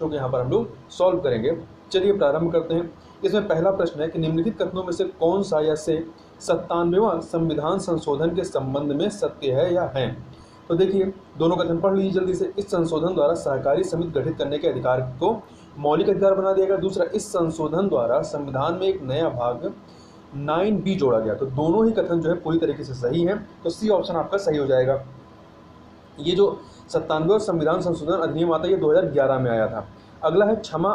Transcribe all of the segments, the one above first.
को यहाँ पर हम लोग सॉल्व करेंगे। चलिए प्रारंभ करते हैं। इसमें पहला प्रश्न है कि निम्नलिखित कथनों में से कौन सा या से 97वां संविधान संशोधन के संबंध में सत्य है या है। तो देखिए दोनों कथन पढ़ लीजिए जल्दी से। इस संशोधन द्वारा सहकारी समिति गठित करने के अधिकार को मौलिक अधिकार बना दिया गया। दूसरा, इस संशोधन द्वारा संविधान में एक नया भाग 9B जोड़ा गया। तो दोनों ही कथन जो है पूरी तरीके से सही है, तो सी ऑप्शन आपका सही हो जाएगा। ये जो 97वां संविधान संशोधन अधिनियम आता है ये 2011 में आया था। अगला है क्षमा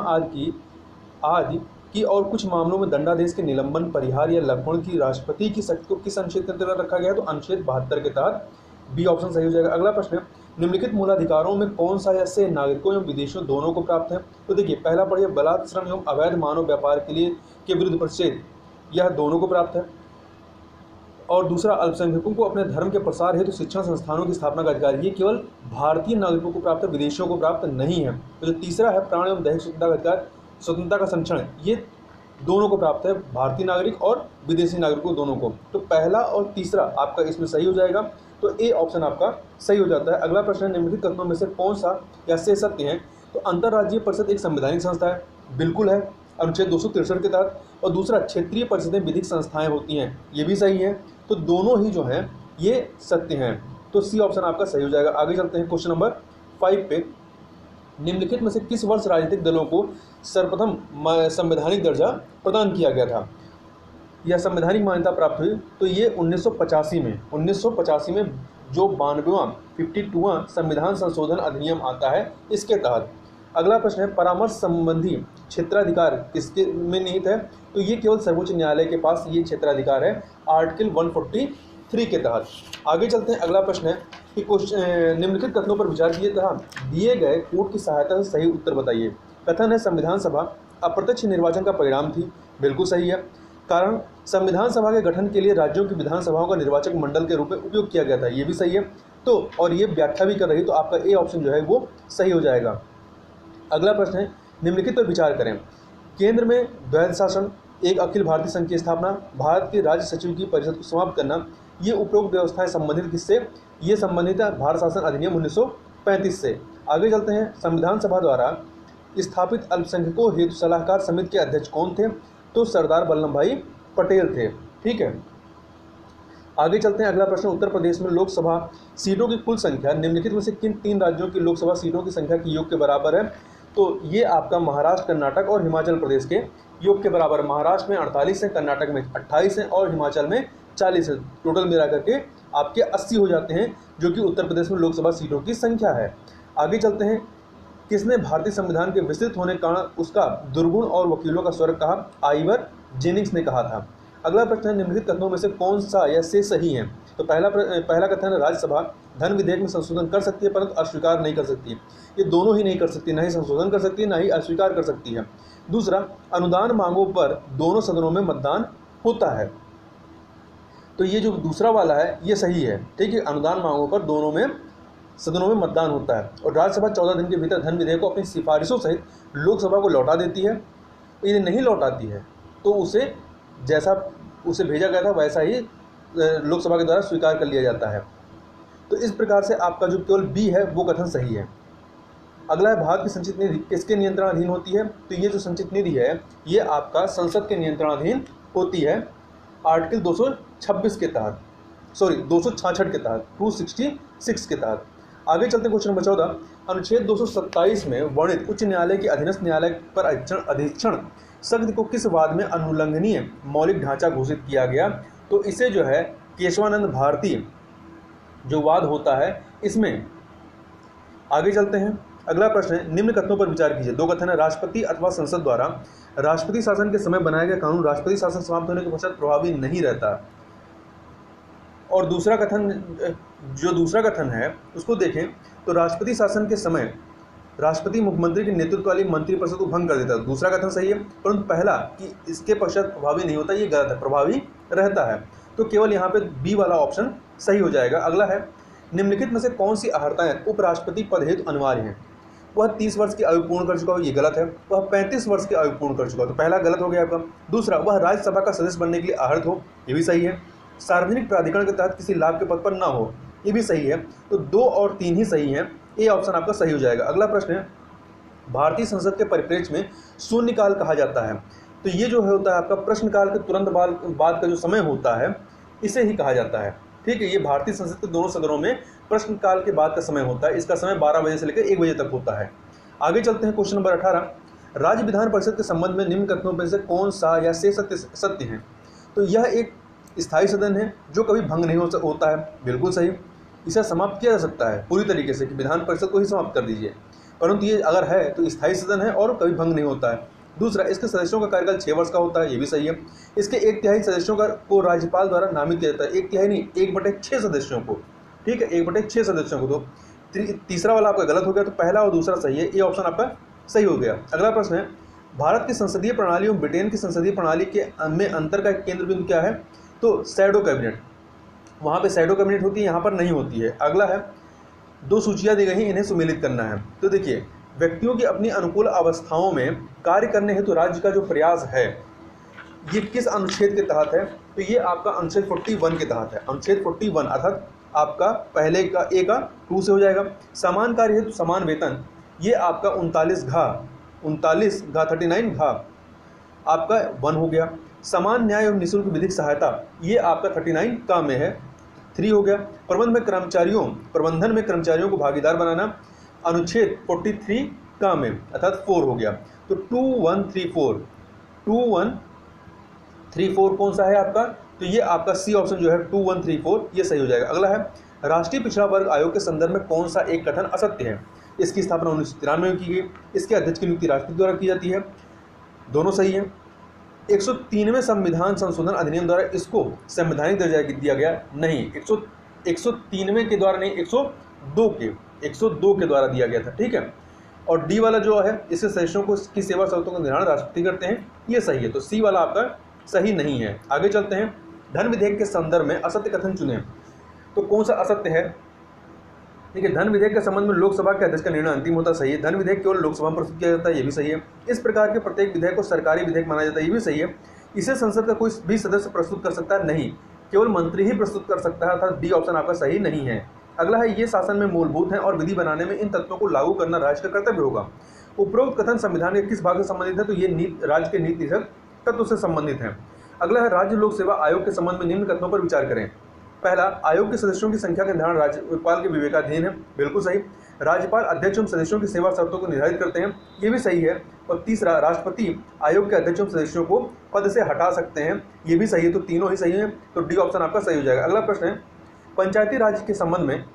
आदि की और कुछ मामलों में दंडादेश के निलंबन, परिहार या लघुण की राष्ट्रपति की शक्ति को किस अनुच्छेद के अंतर्गत रखा गया है। तो अनुच्छेद 72 के तहत बी ऑप्शन सही हो जाएगा। अगला प्रश्न है निम्नलिखित मूलाधिकारों में कौन सा या से नागरिकों एवं विदेशियों दोनों को प्राप्त है। तो देखिए पहला पढ़िए, बलात्, श्रम एवं अवैध मानव व्यापार के विरुद्ध प्रतिषेध, यह दोनों को प्राप्त है। और दूसरा, अल्पसंख्यकों को अपने धर्म के प्रसार हेतु शिक्षण संस्थानों की स्थापना का अधिकार, ये केवल भारतीय नागरिकों को प्राप्त है, विदेशियों को प्राप्त नहीं है। तो जो तीसरा है, प्राण एवं दैहिक स्वतंत्रता का अधिकार, स्वतंत्रता का संरक्षण, ये दोनों को प्राप्त है, भारतीय नागरिक और विदेशी नागरिकों दोनों को। तो पहला और तीसरा आपका इसमें सही हो जाएगा, तो ए ऑप्शन आपका सही हो जाता है। अगला प्रश्न है निम्नलिखित कथनों में से कौन सा या से सत्य है। तो अंतर्राज्यीय परिषद एक संवैधानिक संस्था है, बिल्कुल है, अनुच्छेद 263 के तहत। और दूसरा, क्षेत्रीय परिषदें विधिक संस्थाएं होती हैं, ये भी सही है। तो दोनों ही जो हैं ये सत्य हैं, तो सी ऑप्शन आपका सही हो जाएगा। आगे चलते हैं क्वेश्चन नंबर 5 पे। निम्नलिखित में से किस वर्ष राजनीतिक दलों को सर्वप्रथम संवैधानिक दर्जा प्रदान किया गया था या संवैधानिक मान्यता प्राप्त हुई। तो ये 1985 में जो 92वां 52वां संविधान संशोधन अधिनियम आता है इसके तहत। अगला प्रश्न है परामर्श संबंधी क्षेत्राधिकार किसके में निहित है। तो ये केवल सर्वोच्च न्यायालय के पास ये क्षेत्राधिकार है, आर्टिकल 143 के तहत। आगे चलते हैं। अगला प्रश्न है कि निम्नलिखित कथनों पर विचार कीजिए तथा दिए गए कोड की सहायता से सही उत्तर बताइए। कथन है संविधान सभा अप्रत्यक्ष निर्वाचन का परिणाम थी, बिल्कुल सही है। कारण, संविधान सभा के गठन के लिए राज्यों की विधानसभाओं का निर्वाचक मंडल के रूप में उपयोग किया गया था, ये भी सही है। तो और ये व्याख्या भी कर रही, तो आपका ए ऑप्शन जो है वो सही हो जाएगा। अगला प्रश्न है निम्नलिखित पर विचार करें। केंद्र में द्वैध शासन, एक अखिल भारतीय संघ की स्थापना, भारत के राज्य सचिव की परिषद को समाप्त करना, ये उपरोक्त व्यवस्थाएं संबंधित किससे। ये संबंधित है भारत शासन अधिनियम 1935 से। आगे चलते हैं। संविधान सभा द्वारा स्थापित अल्पसंख्यकों हेतु सलाहकार समिति के अध्यक्ष कौन थे। तो सरदार वल्लभ भाई पटेल थे, ठीक है। आगे चलते हैं। अगला प्रश्न, उत्तर प्रदेश में लोकसभा सीटों की कुल संख्या निम्नलिखित में से किन 3 राज्यों की लोकसभा सीटों की संख्या के योग के बराबर है। तो ये आपका महाराष्ट्र, कर्नाटक और हिमाचल प्रदेश के योग के बराबर। महाराष्ट्र में 48 है, कर्नाटक में 28 है और हिमाचल में 40 है। टोटल मिला करके आपके 80 हो जाते हैं, जो कि उत्तर प्रदेश में लोकसभा सीटों की संख्या है। आगे चलते हैं। किसने भारतीय संविधान के विस्तृत होने के कारण उसका दुर्गुण और वकीलों का स्वर्ग कहा। आइवर जेनिंग्स ने कहा था। अगला प्रश्न है निम्नलिखित कथनों में से कौन सा या से सही है। तो पहला कथन है राज्यसभा धन विधेयक में संशोधन कर सकती है परंतु अस्वीकार नहीं कर सकती है। ये दोनों ही नहीं कर सकती, ना ही संशोधन कर सकती है ना ही अस्वीकार कर सकती है। दूसरा, अनुदान मांगों पर दोनों सदनों में मतदान होता है। तो ये जो दूसरा वाला है ये सही है, ठीक है। अनुदान मांगों पर दोनों में सदनों में मतदान होता है। और राज्यसभा 14 दिन के भीतर धन विधेयक को अपनी सिफारिशों सहित लोकसभा को लौटा देती है। यदि नहीं लौटाती है तो उसे जैसा उसे भेजा गया था वैसा ही लोकसभा के द्वारा स्वीकार कर लिया जाता है। तो इस प्रकार से आपका जो केवल बी है वो कथन सही है। अगला है भारत की संचित निधि किसके नियंत्रणाधीन होती है। तो ये जो संचित निधि है ये आपका संसद के नियंत्रणाधीन होती है, आर्टिकल 266 के तहत, 266 के तहत, 266 के तहत। आगे चलते क्वेश्चन नंबर 14। अनुच्छेद 227 में वर्णित उच्च न्यायालय की अधीनस्थ न्यायालय पर अधीक्षण शक्ति को किस वाद में अनुल्लंघनीय मौलिक ढांचा घोषित किया गया। तो इसे जो है केशवानंद भारती जो वाद होता है इसमें। आगे चलते हैं। अगला प्रश्न है निम्न कथनों पर विचार कीजिए। 2 कथन है राष्ट्रपति अथवा संसद द्वारा राष्ट्रपति शासन के समय बनाया गया कानून राष्ट्रपति शासन समाप्त होने के पश्चात प्रभावी नहीं रहता। और दूसरा कथन है उसको देखें तो राष्ट्रपति शासन के समय राष्ट्रपति मुख्यमंत्री के नेतृत्व वाली मंत्रिपरिषद को भंग कर देता है। दूसरा कथन सही है, परंतु पहला कि इसके पश्चात प्रभावी नहीं होता ये गलत है, प्रभावी रहता है। तो केवल यहाँ पे बी वाला ऑप्शन सही हो जाएगा। अगला है निम्नलिखित में से कौन सी अर्हताएं उपराष्ट्रपति पद हेतु अनिवार्य हैं। वह 30 वर्ष की आयु पूर्ण कर चुका हो, ये गलत है। वह 35 वर्ष की आयु पूर्ण कर चुका हो, तो पहला गलत हो गया आपका। दूसरा, वह राज्यसभा का सदस्य बनने के लिए अर्हत हो, ये भी सही है। सार्वजनिक प्राधिकरण के तहत किसी लाभ के पद पर ना हो, ये भी सही है। तो 2 और 3 ही सही हैं, ए ऑप्शन आपका सही हो जाएगा। अगला प्रश्न है भारतीय संसद के परिप्रेक्ष्य में शून्यकाल कहा जाता है। तो ये जो होता है आपका प्रश्नकाल के तुरंत बाद का जो समय होता है इसे ही कहा जाता है। ठीक है, ये भारतीय संसद के दोनों सदनों में प्रश्नकाल के बाद का समय होता है। इसका समय 12 बजे से लेकर 1 बजे तक होता है। आगे चलते हैं, क्वेश्चन नंबर 18, राज्य विधान परिषद के संबंध में निम्न कथनों में से कौन सा या से सत्य है? तो यह एक स्थायी सदन है जो कभी भंग नहीं होता है। बिल्कुल सही, इसे समाप्त किया जा सकता है पूरी तरीके से कि विधान परिषद को ही समाप्त कर दीजिए, परंतु ये अगर है तो स्थायी सदन है और कभी भंग नहीं होता है। दूसरा, इसके सदस्यों का कार्यकाल 6 वर्ष का होता है, ये भी सही है। इसके 1/3 सदस्यों को राज्यपाल द्वारा नामित किया जाता है। 1/3 नहीं, 1/6 सदस्यों को। ठीक है, 1/6 सदस्यों को। तो तीसरा वाला आपका गलत हो गया, तो पहला और दूसरा सही है, ये ऑप्शन आपका सही हो गया। अगला प्रश्न है, भारत की संसदीय प्रणाली और ब्रिटेन की संसदीय प्रणाली के में अंतर का केंद्र बिंदु क्या है? तो शैडो कैबिनेट, वहाँ पे शैडो कैबिनेट होती है, यहाँ पर नहीं होती है। अगला है, 2 सूचियाँ दी गई हैं, इन्हें सुमेलित करना है। तो देखिए, व्यक्तियों की अपनी अनुकूल अवस्थाओं में कार्य करने हेतु राज्य का जो प्रयास है ये किस अनुच्छेद के तहत है? तो ये आपका अनुच्छेद 41 के तहत है। अनुच्छेद 41 अर्थात आपका पहले का ए का 2 से हो जाएगा। समान कार्य हेतु समान वेतन, ये आपका 39 घा 39 घा आपका 1 हो गया। समान न्याय एवं निःशुल्क विधिक सहायता, ये आपका 39 का में है, 3 हो गया। प्रबंधन में कर्मचारियों को भागीदार बनाना, अनुच्छेद 43 का में अर्थात 4 हो गया। तो 2134 कौन सा है आपका? तो ये आपका सी ऑप्शन जो है 2134, ये सही हो जाएगा। अगला है, राष्ट्रीय पिछड़ा वर्ग आयोग के संदर्भ में कौन सा एक कथन असत्य है? इसकी स्थापना 1993 में की गई, इसके अध्यक्ष की नियुक्ति राष्ट्रपति द्वारा की जाती है, दोनों सही है। 103वें संविधान संशोधन अधिनियम द्वारा इसको संवैधानिक दर्जा दिया गया नहीं, 103वें के द्वारा नहीं, 102 के द्वारा दिया गया था। ठीक है, और डी वाला जो है, इससे सदस्यों को की सेवा शर्तों का निर्धारण राष्ट्रपति करते हैं, ये सही है। तो सी वाला आपका सही नहीं है। आगे चलते हैं, धन विधेयक के संदर्भ में असत्य कथन चुनें। तो कौन सा असत्य है? देखिए, धन विधेयक के संबंध में लोकसभा के अध्यक्ष का निर्णय अंतिम होता, सही है। धन विधेयक केवल लोकसभा में प्रस्तुत किया जाता है, ये भी सही है। इस प्रकार के प्रत्येक विधेयक को सरकारी विधेयक माना जाता है, ये भी सही है। इसे संसद का कोई भी सदस्य प्रस्तुत कर सकता है नहीं, केवल मंत्री ही प्रस्तुत कर सकता है, अर्थात डी ऑप्शन आपका सही नहीं है। अगला है, ये शासन में मूलभूत है और विधि बनाने में इन तत्वों को लागू करना राज्य का कर्तव्य होगा। उपरोक्त कथन संविधान के किस भाग से संबंधित है? तो ये राज्य के नीति तत्व से संबंधित है। अगला है, राज्य लोक सेवा आयोग के संबंध में निम्न कथनों पर विचार करें। पहला, आयोग के सदस्यों की संख्या का निर्धारण राज्यपाल के विवेकाधीन है, बिल्कुल सही। राज्यपाल अध्यक्ष एवं सदस्यों की सेवा शर्तों को निर्धारित करते हैं, ये भी सही है। और तीसरा, राष्ट्रपति आयोग के अध्यक्ष एवं सदस्यों को पद से हटा सकते हैं, ये भी सही है। तो तीनों ही सही है, तो डी ऑप्शन आपका सही हो जाएगा। अगला प्रश्न है, पंचायती राज के संबंध में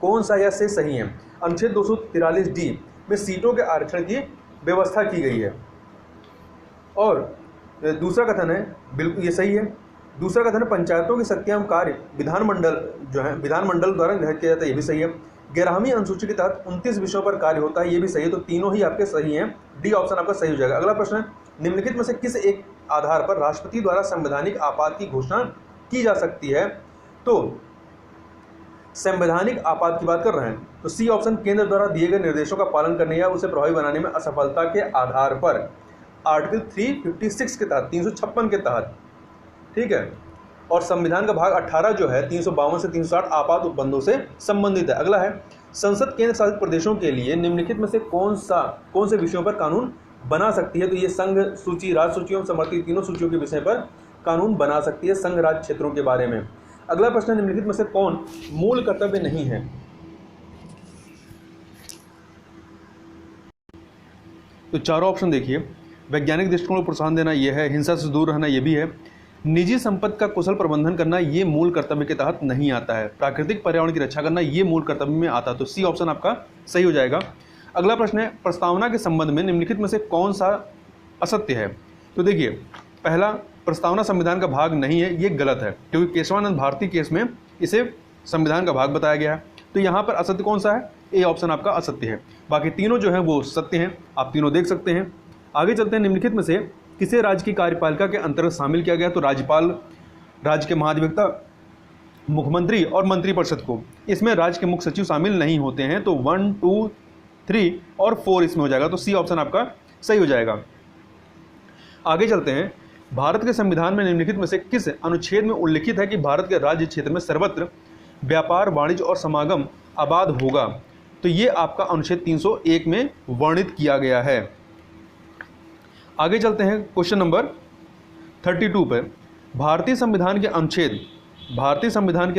कौन सा या से सही है? अनुच्छेद 243D में सीटों के आरक्षण की व्यवस्था की गई है। और दूसरा कथन है, बिल्कुल ये सही है। दूसरा कथन है, पंचायतों की शक्तियां एवं कार्य विधानमंडल द्वारा निर्धारित किया जाता है, ये भी सही है। 11वीं अनुसूची के तहत 29 विषयों पर कार्य होता है, ये भी सही है। तो तीनों ही आपके सही हैं, डी ऑप्शन आपका सही हो जाएगा। अगला प्रश्न है, निम्नलिखित में से किस एक आधार पर राष्ट्रपति द्वारा संवैधानिक आपात की घोषणा की जा सकती है? तो संवैधानिक आपात की बात कर रहे हैं, तो सी ऑप्शन, केंद्र द्वारा दिए गए निर्देशों का पालन करने या उसे प्रभावी बनाने में असफलता के आधार पर, आर्टिकल 356 के तहत, 356 के तहत। ठीक है, और संविधान का भाग 18 जो है 352 से 360 आपात उपबंधों से संबंधित है। अगला है, संसद केंद्र शासित प्रदेशों के लिए निम्नलिखित में से कौन से विषयों पर कानून बना सकती है? तो ये संघ सूची, राज्य सूचियों, समर्थित तीनों सूचियों के विषय पर कानून बना सकती है, संघ राज्य क्षेत्रों के बारे में। अगला प्रश्न, निम्नलिखित में से कौन मूल कर्तव्य नहीं है? तो चारों ऑप्शन देखिए, वैज्ञानिक दृष्टिकोण को प्रोत्साहन देना ये है, हिंसा से दूर रहना ये भी है, निजी संपत्ति का कुशल प्रबंधन करना ये मूल कर्तव्य के तहत नहीं आता है, प्राकृतिक पर्यावरण की रक्षा करना ये मूल कर्तव्य में आता है। तो सी ऑप्शन आपका सही हो जाएगा। अगला प्रश्न है, प्रस्तावना के संबंध में निम्नलिखित में से कौन सा असत्य है? तो देखिए, पहला, प्रस्तावना संविधान का भाग नहीं है, ये गलत है, क्योंकि केशवानंद भारती केस में इसे संविधान का भाग बताया गया है। तो यहाँ पर असत्य कौन सा है? ए ऑप्शन आपका असत्य है। बाकी तीनों जो है वो सत्य हैं, आप तीनों देख सकते हैं। आगे चलते हैं, निम्नलिखित में से किसे राज्य की कार्यपालिका के अंतर्गत शामिल किया गया? तो राज्यपाल, राज्य के महाधिवक्ता, मुख्यमंत्री और मंत्रिपरिषद को। इसमें राज्य के मुख्य सचिव शामिल नहीं होते हैं, तो 1, 2, 3 और 4 इसमें हो जाएगा। तो सी ऑप्शन आपका सही हो जाएगा। आगे चलते हैं, भारत के संविधान में निम्नलिखित में से किस अनुच्छेद में उल्लिखित है कि भारत के राज्य क्षेत्र में सर्वत्र व्यापार, वाणिज्य और समागम आबाद होगा? तो ये आपका अनुच्छेद 301 में वर्णित किया गया है। आगे चलते हैं क्वेश्चन नंबर 32 पे। भारतीय संविधान के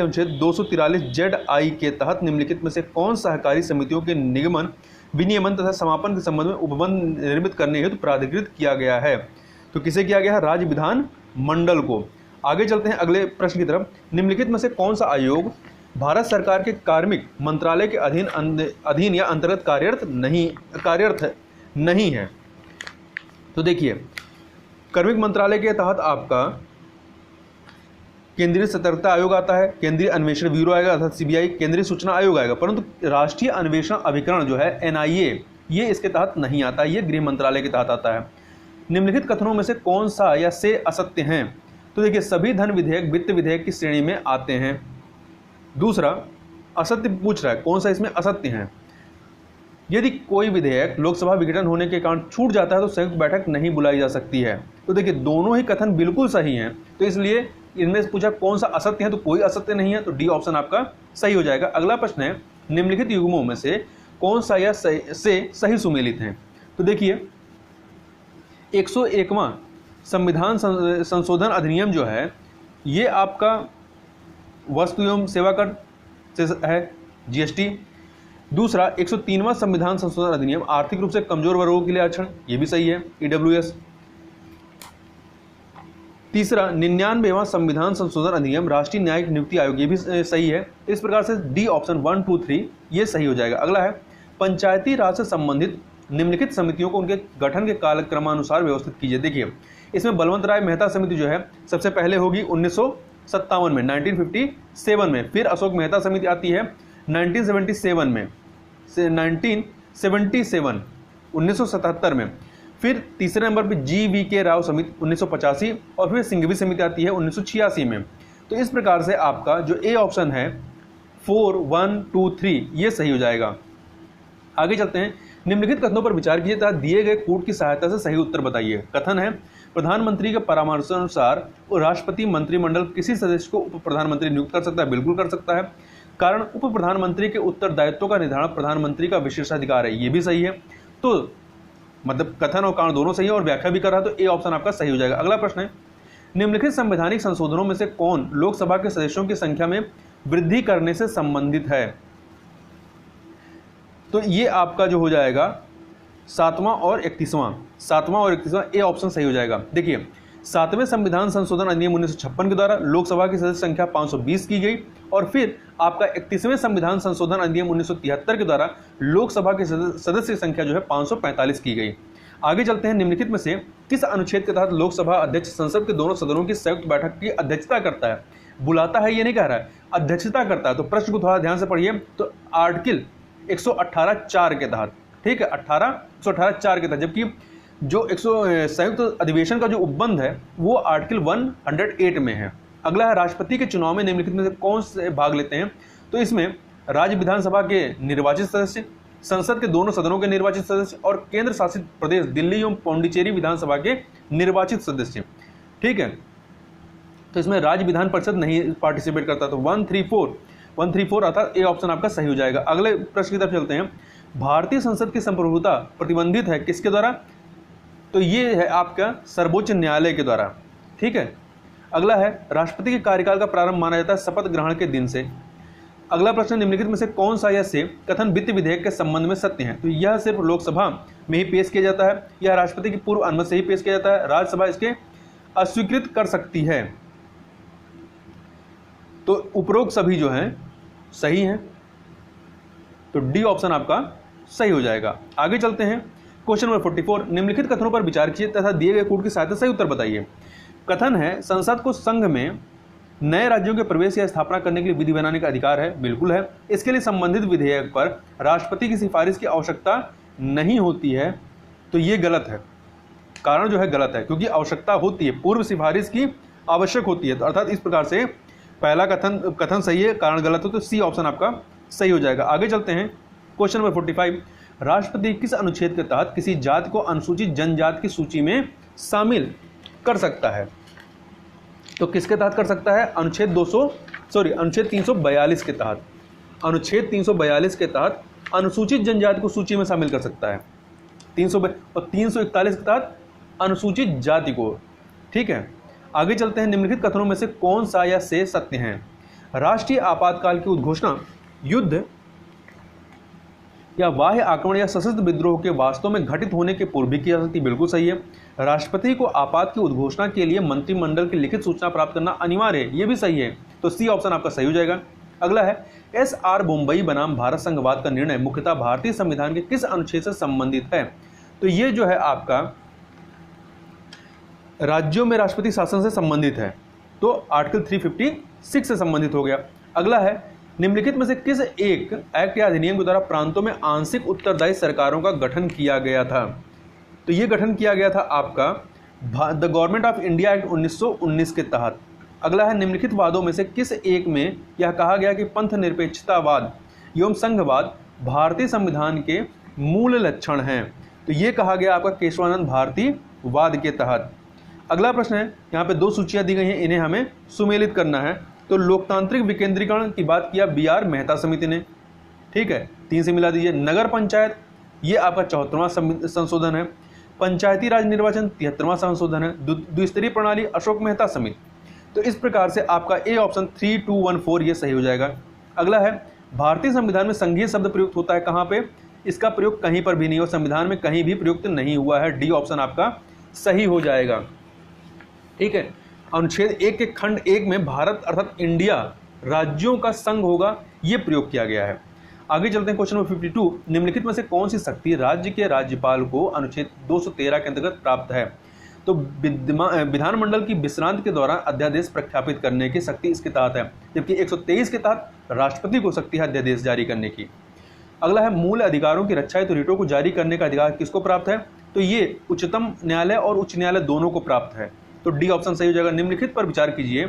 अनुच्छेद 243 के तहत निम्नलिखित में से कौन सहकारी समितियों के निगमन, विनियमन तथा समापन के संबंध में उपबंध निर्मित करने हेतु प्राधिकृत किया गया है? तो किसे किया गया है? राज्य विधान मंडल को। आगे चलते हैं अगले प्रश्न की तरफ। निम्नलिखित में से कौन सा आयोग भारत सरकार के कार्मिक मंत्रालय के अधीन या अंतर्गत कार्यरत नहीं है? तो देखिए, कार्मिक मंत्रालय के तहत आपका केंद्रीय सतर्कता आयोग आता है, केंद्रीय अन्वेषण ब्यूरो आएगा अर्थात सीबीआई, केंद्रीय सूचना आयोग आएगा, परंतु राष्ट्रीय अन्वेषण अभिकरण जो है एनआईए, ये इसके तहत नहीं आता, ये गृह मंत्रालय के तहत आता है। निम्नलिखित कथनों में से कौन सा या से असत्य हैं? तो देखिए, सभी धन विधेयक वित्त विधेयक की श्रेणी में आते हैं। दूसरा, असत्य पूछ रहा है, कौन सा इसमें असत्य है? यदि कोई विधेयक लोकसभा विघटन होने के कारण छूट जाता है तो संयुक्त बैठक नहीं बुलाई जा सकती है। तो देखिए, दोनों ही कथन बिल्कुल सही हैं, तो इसलिए इनमें से पूछा कौन सा असत्य है, तो कोई असत्य नहीं है, तो डी ऑप्शन आपका सही हो जाएगा। अगला प्रश्न है, निम्नलिखित युग्मों में से कौन सा या से सही सुमेलित है? तो देखिए, 101वां संविधान संशोधन अधिनियम जो है ये आपका वस्तु एवं सेवा कर से है, जीएसटी। दूसरा, 103वां संविधान संशोधन अधिनियम आर्थिक रूप से कमजोर वर्गों के लिए आरक्षण, ये भी सही है, ईडब्ल्यूएस। तीसरा, 99वां संविधान संशोधन अधिनियम राष्ट्रीय न्यायिक नियुक्ति आयोग, ये भी सही है। इस प्रकार से डी ऑप्शन 1, 2, 3 ये सही हो जाएगा। अगला है, पंचायती राज से संबंधित निम्नलिखित समितियों को उनके गठन के कालक्रमानुसार व्यवस्थित कीजिए। देखिए, इसमें बलवंत राय मेहता समिति जो है सबसे पहले होगी 1957 में, 1957 में। फिर अशोक मेहता समिति आती है 1977 में, 1977 में। फिर तीसरे नंबर पे GVK राव समिति 1985 और फिर सिंघवी समिति आती है 1986 में। तो इस प्रकार से आपका जो ए ऑप्शन है 4, 1, 2, 3 ये सही हो जाएगा। आगे चलते हैं, निम्नलिखित कथनों पर विचार कीजिए तथा दिए गए कूट की सहायता से सही उत्तर बताइए। कथन है, प्रधानमंत्री के परामर्शानुसार राष्ट्रपति मंत्रिमंडल किसी सदस्य को उप प्रधानमंत्री नियुक्त कर सकता है? बिल्कुल कर सकता है, कारण उप प्रधानमंत्री के उत्तरदायित्वों का निर्धारण प्रधानमंत्री का विशेषाधिकार है, ये भी सही है। तो मतलब कथन और कारण दोनों सही है और व्याख्या भी कर रहा है, तो ए ऑप्शन आपका सही हो जाएगा। अगला प्रश्न है, निम्नलिखित संवैधानिक संशोधनों में से कौन लोकसभा के सदस्यों की संख्या में वृद्धि करने से संबंधित है? तो ये आपका जो हो जाएगा 7वां और 31वां ए ऑप्शन सही हो जाएगा। देखिए, 7वें संविधान संशोधन अधिनियम 1956 के द्वारा लोकसभा की सदस्य संख्या 520 की गई और फिर आपका 31वें संविधान संशोधन अधिनियम 1973 के द्वारा लोकसभा की सदस्य संख्या जो है 545 की गई। आगे चलते हैं, निम्नलिखित में से किस अनुच्छेद के तहत लोकसभा अध्यक्ष संसद के दोनों सदनों की संयुक्त बैठक की अध्यक्षता करता है? बुलाता है ये नहीं कह रहा है, अध्यक्षता करता है। तो प्रश्न को थोड़ा ध्यान से पढ़िए। तो आर्टिकल 118(4) के तहत, ठीक है, 118(4) के तहत, जबकि जो संयुक्त अधिवेशन का जो उपबंध है वो आर्टिकल 108 में है। अगला है, राष्ट्रपति के चुनाव में निम्नलिखित में से कौन से भाग लेते हैं? तो इसमें राज्य विधानसभा के निर्वाचित सदस्य, संसद के दोनों सदनों के निर्वाचित सदस्य और केंद्र शासित प्रदेश दिल्ली एवं पौंडीचेरी विधानसभा के निर्वाचित सदस्य, ठीक है। तो इसमें राज्य विधान परिषद नहीं पार्टिसिपेट करता, तो 134 अर्थात ए ऑप्शन आपका सही हो जाएगा। अगले प्रश्न की तरफ चलते हैं, भारतीय संसद की संप्रभुता प्रतिबंधित है किसके द्वारा? तो ये है आपका सर्वोच्च न्यायालय के द्वारा, ठीक है। अगला है, राष्ट्रपति के कार्यकाल का प्रारंभ माना जाता है शपथ ग्रहण के दिन से। अगला प्रश्न, निम्नलिखित में से कौन सा या से कथन वित्त विधेयक के संबंध में सत्य है? तो यह सिर्फ लोकसभा में ही पेश किया जाता है, यह राष्ट्रपति की पूर्व अनुमति से ही पेश किया जाता है, राज्यसभा इसके अस्वीकृत कर सकती है। तो उपरोक्त सभी जो हैं सही हैं, तो डी ऑप्शन आपका सही हो जाएगा। आगे चलते हैं, क्वेश्चन नंबर 44, निम्नलिखित कथनों पर विचार कीजिए तथा दिए गए कूट की सहायता से सही उत्तर बताइए। कथन है, संसद को संघ में नए राज्यों के प्रवेश या स्थापना करने के लिए विधि बनाने का अधिकार है। बिल्कुल है। इसके लिए संबंधित विधेयक पर राष्ट्रपति की सिफारिश की आवश्यकता नहीं होती है, तो ये गलत है। कारण जो है गलत है, क्योंकि आवश्यकता होती है, पूर्व सिफारिश की आवश्यक होती है। तो अर्थात इस प्रकार से पहला कथन सही है, कारण गलत हो, तो सी ऑप्शन आपका सही हो जाएगा। आगे चलते हैं, क्वेश्चन नंबर 45, राष्ट्रपति किस अनुच्छेद के तहत किसी जाति को अनुसूचित जनजाति की सूची में शामिल कर सकता है? तो किसके तहत कर सकता है? अनुच्छेद 342 के तहत। अनुच्छेद 342 के तहत अनुसूचित जनजाति को सूची में शामिल कर सकता है 300 और 341 के तहत अनुसूचित जाति को। ठीक है, आगे चलते हैं। निम्नलिखित कथनों में से कौन सा या से सत्य है? राष्ट्रीय आपातकाल की उद्घोषणा युद्ध या बाह्य आक्रमण या सशस्त्र विद्रोह के वास्तव में घटित होने के पूर्व भी की जा सकती है, बिल्कुल सही है। राष्ट्रपति को आपात की उद्घोषणा के लिए मंत्रिमंडल की लिखित सूचना प्राप्त करना अनिवार्य है, ये भी सही है, तो सी ऑप्शन आपका सही हो जाएगा। अगला है SR बोम्बई बनाम भारत संघवाद का निर्णय मुख्यतः भारतीय संविधान के किस अनुच्छेद से संबंधित है? तो ये जो है आपका राज्यों में राष्ट्रपति शासन से संबंधित है, तो आर्टिकल 356 से संबंधित हो गया। अगला है निम्नलिखित में से किस एक एक्ट या अधिनियम के द्वारा प्रांतों में आंशिक उत्तरदायी सरकारों का गठन किया गया था? तो ये गठन किया गया था आपका the government of India act 1919 के तहत। अगला है निम्नलिखित वादों में से किस एक में यह कहा गया कि पंथ निरपेक्षतावाद एवं संघवाद भारतीय संविधान के मूल लक्षण हैं? तो ये कहा गया आपका केशवानंद भारती वाद के तहत। अगला प्रश्न है, यहाँ पे 2 सूचियां दी गई हैं, इन्हें हमें सुमेलित करना है। तो लोकतांत्रिक विकेंद्रीकरण की बात किया BR मेहता समिति ने, ठीक है, 3 से मिला दीजिए। नगर पंचायत ये आपका 74वां संशोधन है। पंचायती राज निर्वाचन 73वां संशोधन है। द्विस्तरीय प्रणाली अशोक मेहता समिति। तो इस प्रकार से आपका ए ऑप्शन 3214 ये सही हो जाएगा। अगला है भारतीय संविधान में संघीय शब्द प्रयुक्त होता है कहाँ पे? इसका प्रयोग कहीं पर भी नहीं हो, संविधान में कहीं भी प्रयुक्त नहीं हुआ है, डी ऑप्शन आपका सही हो जाएगा। ठीक है, अनुच्छेद 1 के खंड 1 में भारत अर्थात इंडिया राज्यों का संघ होगा, ये प्रयोग किया गया है। आगे चलते हैं क्वेश्चन नंबर 52। निम्नलिखित में से कौन सी शक्ति राज्य के राज्यपाल को अनुच्छेद 213 के अंतर्गत प्राप्त है? तो विधानमंडल की विश्रांति के दौरान अध्यादेश प्रख्यापित करने की शक्ति इसके तहत है, जबकि 123 के तहत राष्ट्रपति को शक्ति है अध्यादेश जारी करने की। अगला है मूल अधिकारों की रक्षा हेतु रिटों को जारी करने का अधिकार किसको प्राप्त है? तो ये उच्चतम न्यायालय और उच्च न्यायालय दोनों को प्राप्त है, तो डी ऑप्शन सही हो जाएगा। निम्नलिखित पर विचार कीजिए।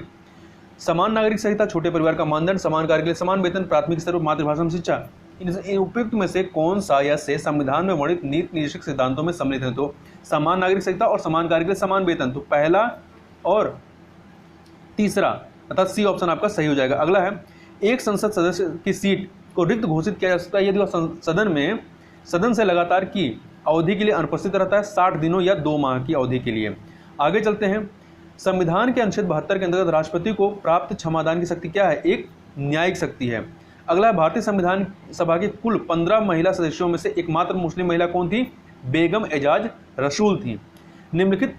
समान नागरिक संहिता, छोटे परिवार का मानदंड, समान कार्य के लिए समान वेतन, प्राथमिक स्तर पर मातृभाषा में शिक्षा, इन उपयुक्त में से कौन सा या से संविधान में वर्णित नीति निर्देशक सिद्धांतों में सम्मिलित है? तो समान नागरिक संहिता और समान कार्य के लिए समान वेतन, तो पहला और तीसरा अर्थात सी ऑप्शन आपका सही हो जाएगा। अगला है एक संसद सदस्य की सीट को रिक्त घोषित किया जा सकता है यदि वह सदन से लगातार की अवधि के लिए अनुपस्थित रहता है 60 दिनों या 2 माह की अवधि के लिए। आगे चलते हैं। संविधान के अनुच्छेद 72 के अंतर्गत राष्ट्रपति को प्राप्त क्षमादान की शक्ति क्या है? एक न्यायिक शक्ति है। अगला है भारतीय संविधान सभा के कुल 15 महिला सदस्यों में से एकमात्र मुस्लिम महिला कौन थी? बेगम एजाज रसूल थी। निम्नलिखित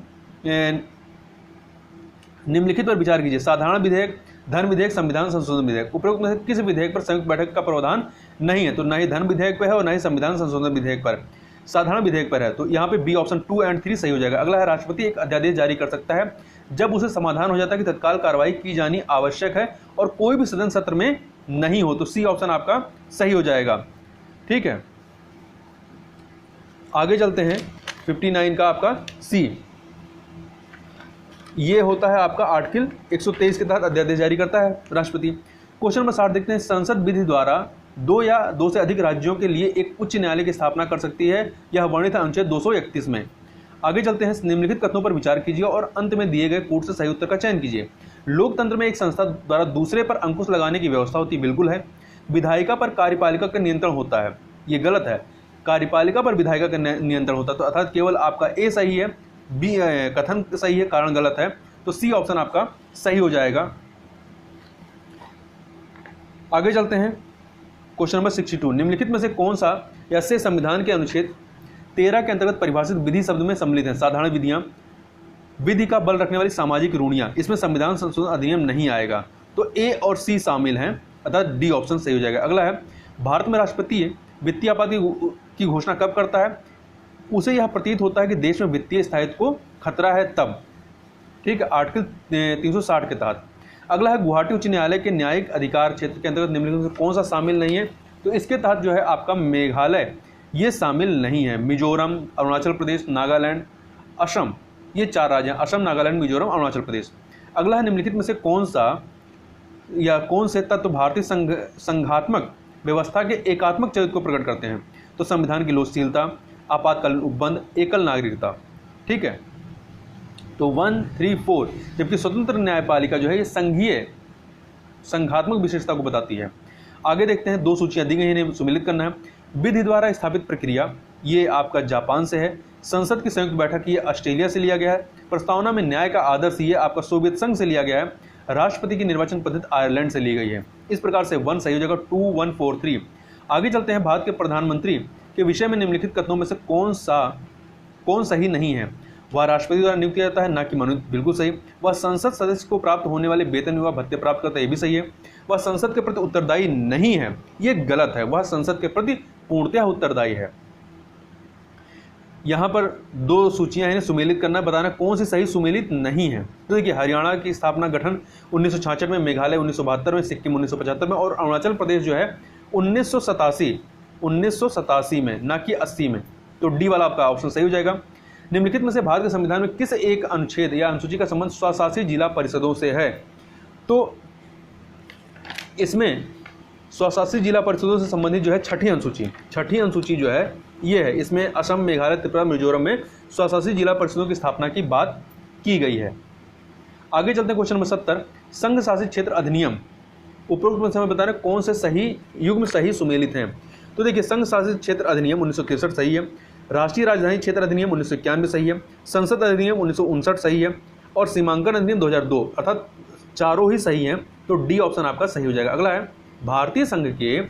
पर विचार कीजिए। साधारण विधेयक, धन विधेयक, संविधान संशोधन विधेयक, उपरोक्त में से किस विधेयक पर संयुक्त बैठक का प्रावधान नहीं है? तो ना ही धन विधेयक पर है और ना ही संविधान संशोधन विधेयक पर, साधारण विधेयक पर है, तो यहाँ पे बी ऑप्शन 2 और 3 सही हो जाएगा। अगला है राष्ट्रपति एक अध्यादेश जारी कर सकता है जब उसे समाधान हो जाता है कि तत्काल कार्रवाई की जानी आवश्यक है और कोई भी सदन सत्र में नहीं हो, तो सी ऑप्शन आपका सही हो जाएगा। ठीक है, आगे चलते हैं। 59 का आपका सी, ये होता है आपका आर्टिकल 123 के तहत अध्यादेश जारी करता है राष्ट्रपति। क्वेश्चन नंबर 60 देखते हैं। संसद विधि द्वारा 2 या 2 से अधिक राज्यों के लिए एक उच्च न्यायालय की स्थापना कर सकती है, यह वर्णित है अनुच्छेद 231 में। आगे चलते हैं। निम्नलिखित कथनों पर विचार कीजिए और अंत में दिए गए कूट से सही उत्तर का चयन कीजिए। लोकतंत्र में एक संस्था द्वारा दूसरे पर अंकुश लगाने की व्यवस्था होती, बिल्कुल है। विधायिका पर कार्यपालिका का नियंत्रण होता है, ये गलत है। कार्यपालिका पर विधायिका का नियंत्रण होता है, तो अर्थात केवल आपका ए सही है, बी कथन सही है, कारण गलत है, तो सी ऑप्शन आपका सही हो जाएगा। आगे चलते हैं। Question number 62। निम्नलिखित में से कौन सा या से संविधान के अनुच्छेद 13 के अंतर्गत परिभाषित विधि शब्द में सम्मिलित है? साधारण विधियां, विधि का बल रखने वाली सामाजिक रूढ़ियां, इसमें संविधान संशोधन अधिनियम नहीं आएगा, तो ए और सी शामिल हैं, अर्थात डी ऑप्शन सही हो जाएगा। अगला है भारत में राष्ट्रपति वित्तीय आपाति की घोषणा कब करता है? उसे यह प्रतीत होता है कि देश में वित्तीय स्थायित्व को खतरा है तब। ठीक है, आर्टिकल 360 के तहत। अगला है गुवाहाटी उच्च न्यायालय के न्यायिक अधिकार क्षेत्र के अंतर्गत निम्नलिखित में कौन सा शामिल नहीं है? तो इसके तहत जो है आपका मेघालय ये शामिल नहीं है। मिजोरम, अरुणाचल प्रदेश, नागालैंड, असम, ये 4 राज्य हैं, असम, नागालैंड, मिजोरम, अरुणाचल प्रदेश। अगला है निम्नलिखित में से कौन सा या कौन से तत्व भारतीय संघात्मक व्यवस्था के एकात्मक चरित्र को प्रकट करते हैं? तो संविधान की लोकशीलता, आपातकालीन उपबंध, एकल नागरिकता। ठीक है, तो 1, 3, 4, जबकि स्वतंत्र न्यायपालिका जो है ये संघीय संघात्मक विशेषता को बताती है। आगे देखते हैं। 2 सूचियां दी गई हैं, इन्हें सुमेलित करना है। विधि द्वारा स्थापित प्रक्रिया, ये आपका जापान से है। संसद की संयुक्त बैठक, ये ऑस्ट्रेलिया से लिया गया है। प्रस्तावना में न्याय का आदर्श, ये आपका सोवियत संघ से लिया गया है। राष्ट्रपति की निर्वाचन पद्धति आयरलैंड से ली गई है। इस प्रकार से 1 सही हो जाएगा, 2 1 4 3। आगे चलते हैं, भारत के प्रधानमंत्री के विषय में निम्नलिखित कथनों में से कौन सही नहीं है? वह राष्ट्रपति द्वारा नियुक्त किया जाता है, ना कि मनोनीत, बिल्कुल सही। वह संसद सदस्य को प्राप्त होने वाले वेतन व भत्ते प्राप्त करता है, ये भी सही है। वह संसद के प्रति उत्तरदायी नहीं है, ये गलत है। वह संसद के प्रति पूर्णतः उत्तरदायी है। यहाँ पर 2 सूचियां हैं, सुमेलित करना, बताना कौन सी सही सुमेलित नहीं है। तो देखिए, हरियाणा की स्थापना गठन 1966 में, मेघालय 1972 में, सिक्किम 1975 में और अरुणाचल प्रदेश जो है 1987 में, ना कि 80 में। तो डी वाला आपका ऑप्शन सही हो जाएगा। निम्नलिखित में से भारत के संविधान में किस एक अनुच्छेद या अनुसूची का संबंध स्वशासी जिला परिषदों से है? तो इसमें स्वशासी जिला परिषदों से संबंधित जो है छठी अनुसूची जो है ये है। इसमें असम, मेघालय, त्रिपुरा, मिजोरम में स्वशासी जिला परिषदों की स्थापना की बात की गई है। आगे चलते हैं, क्वेश्चन नंबर 70, संघ शासित क्षेत्र अधिनियम उपरोक्त में समय बता रहे कौन से सही युग्म सही सुमेलित हैं? तो देखिए, संघ शासित क्षेत्र अधिनियम 1963 सही है। राष्ट्रीय राजधानी क्षेत्र अधिनियम 1991 सही है। संसद अधिनियम 1959 सही है और सीमांकन अधिनियम 2002, अर्थात चारों ही सही हैं। तो डी ऑप्शन आपका सही हो जाएगा। अगला है, भारतीय संघ के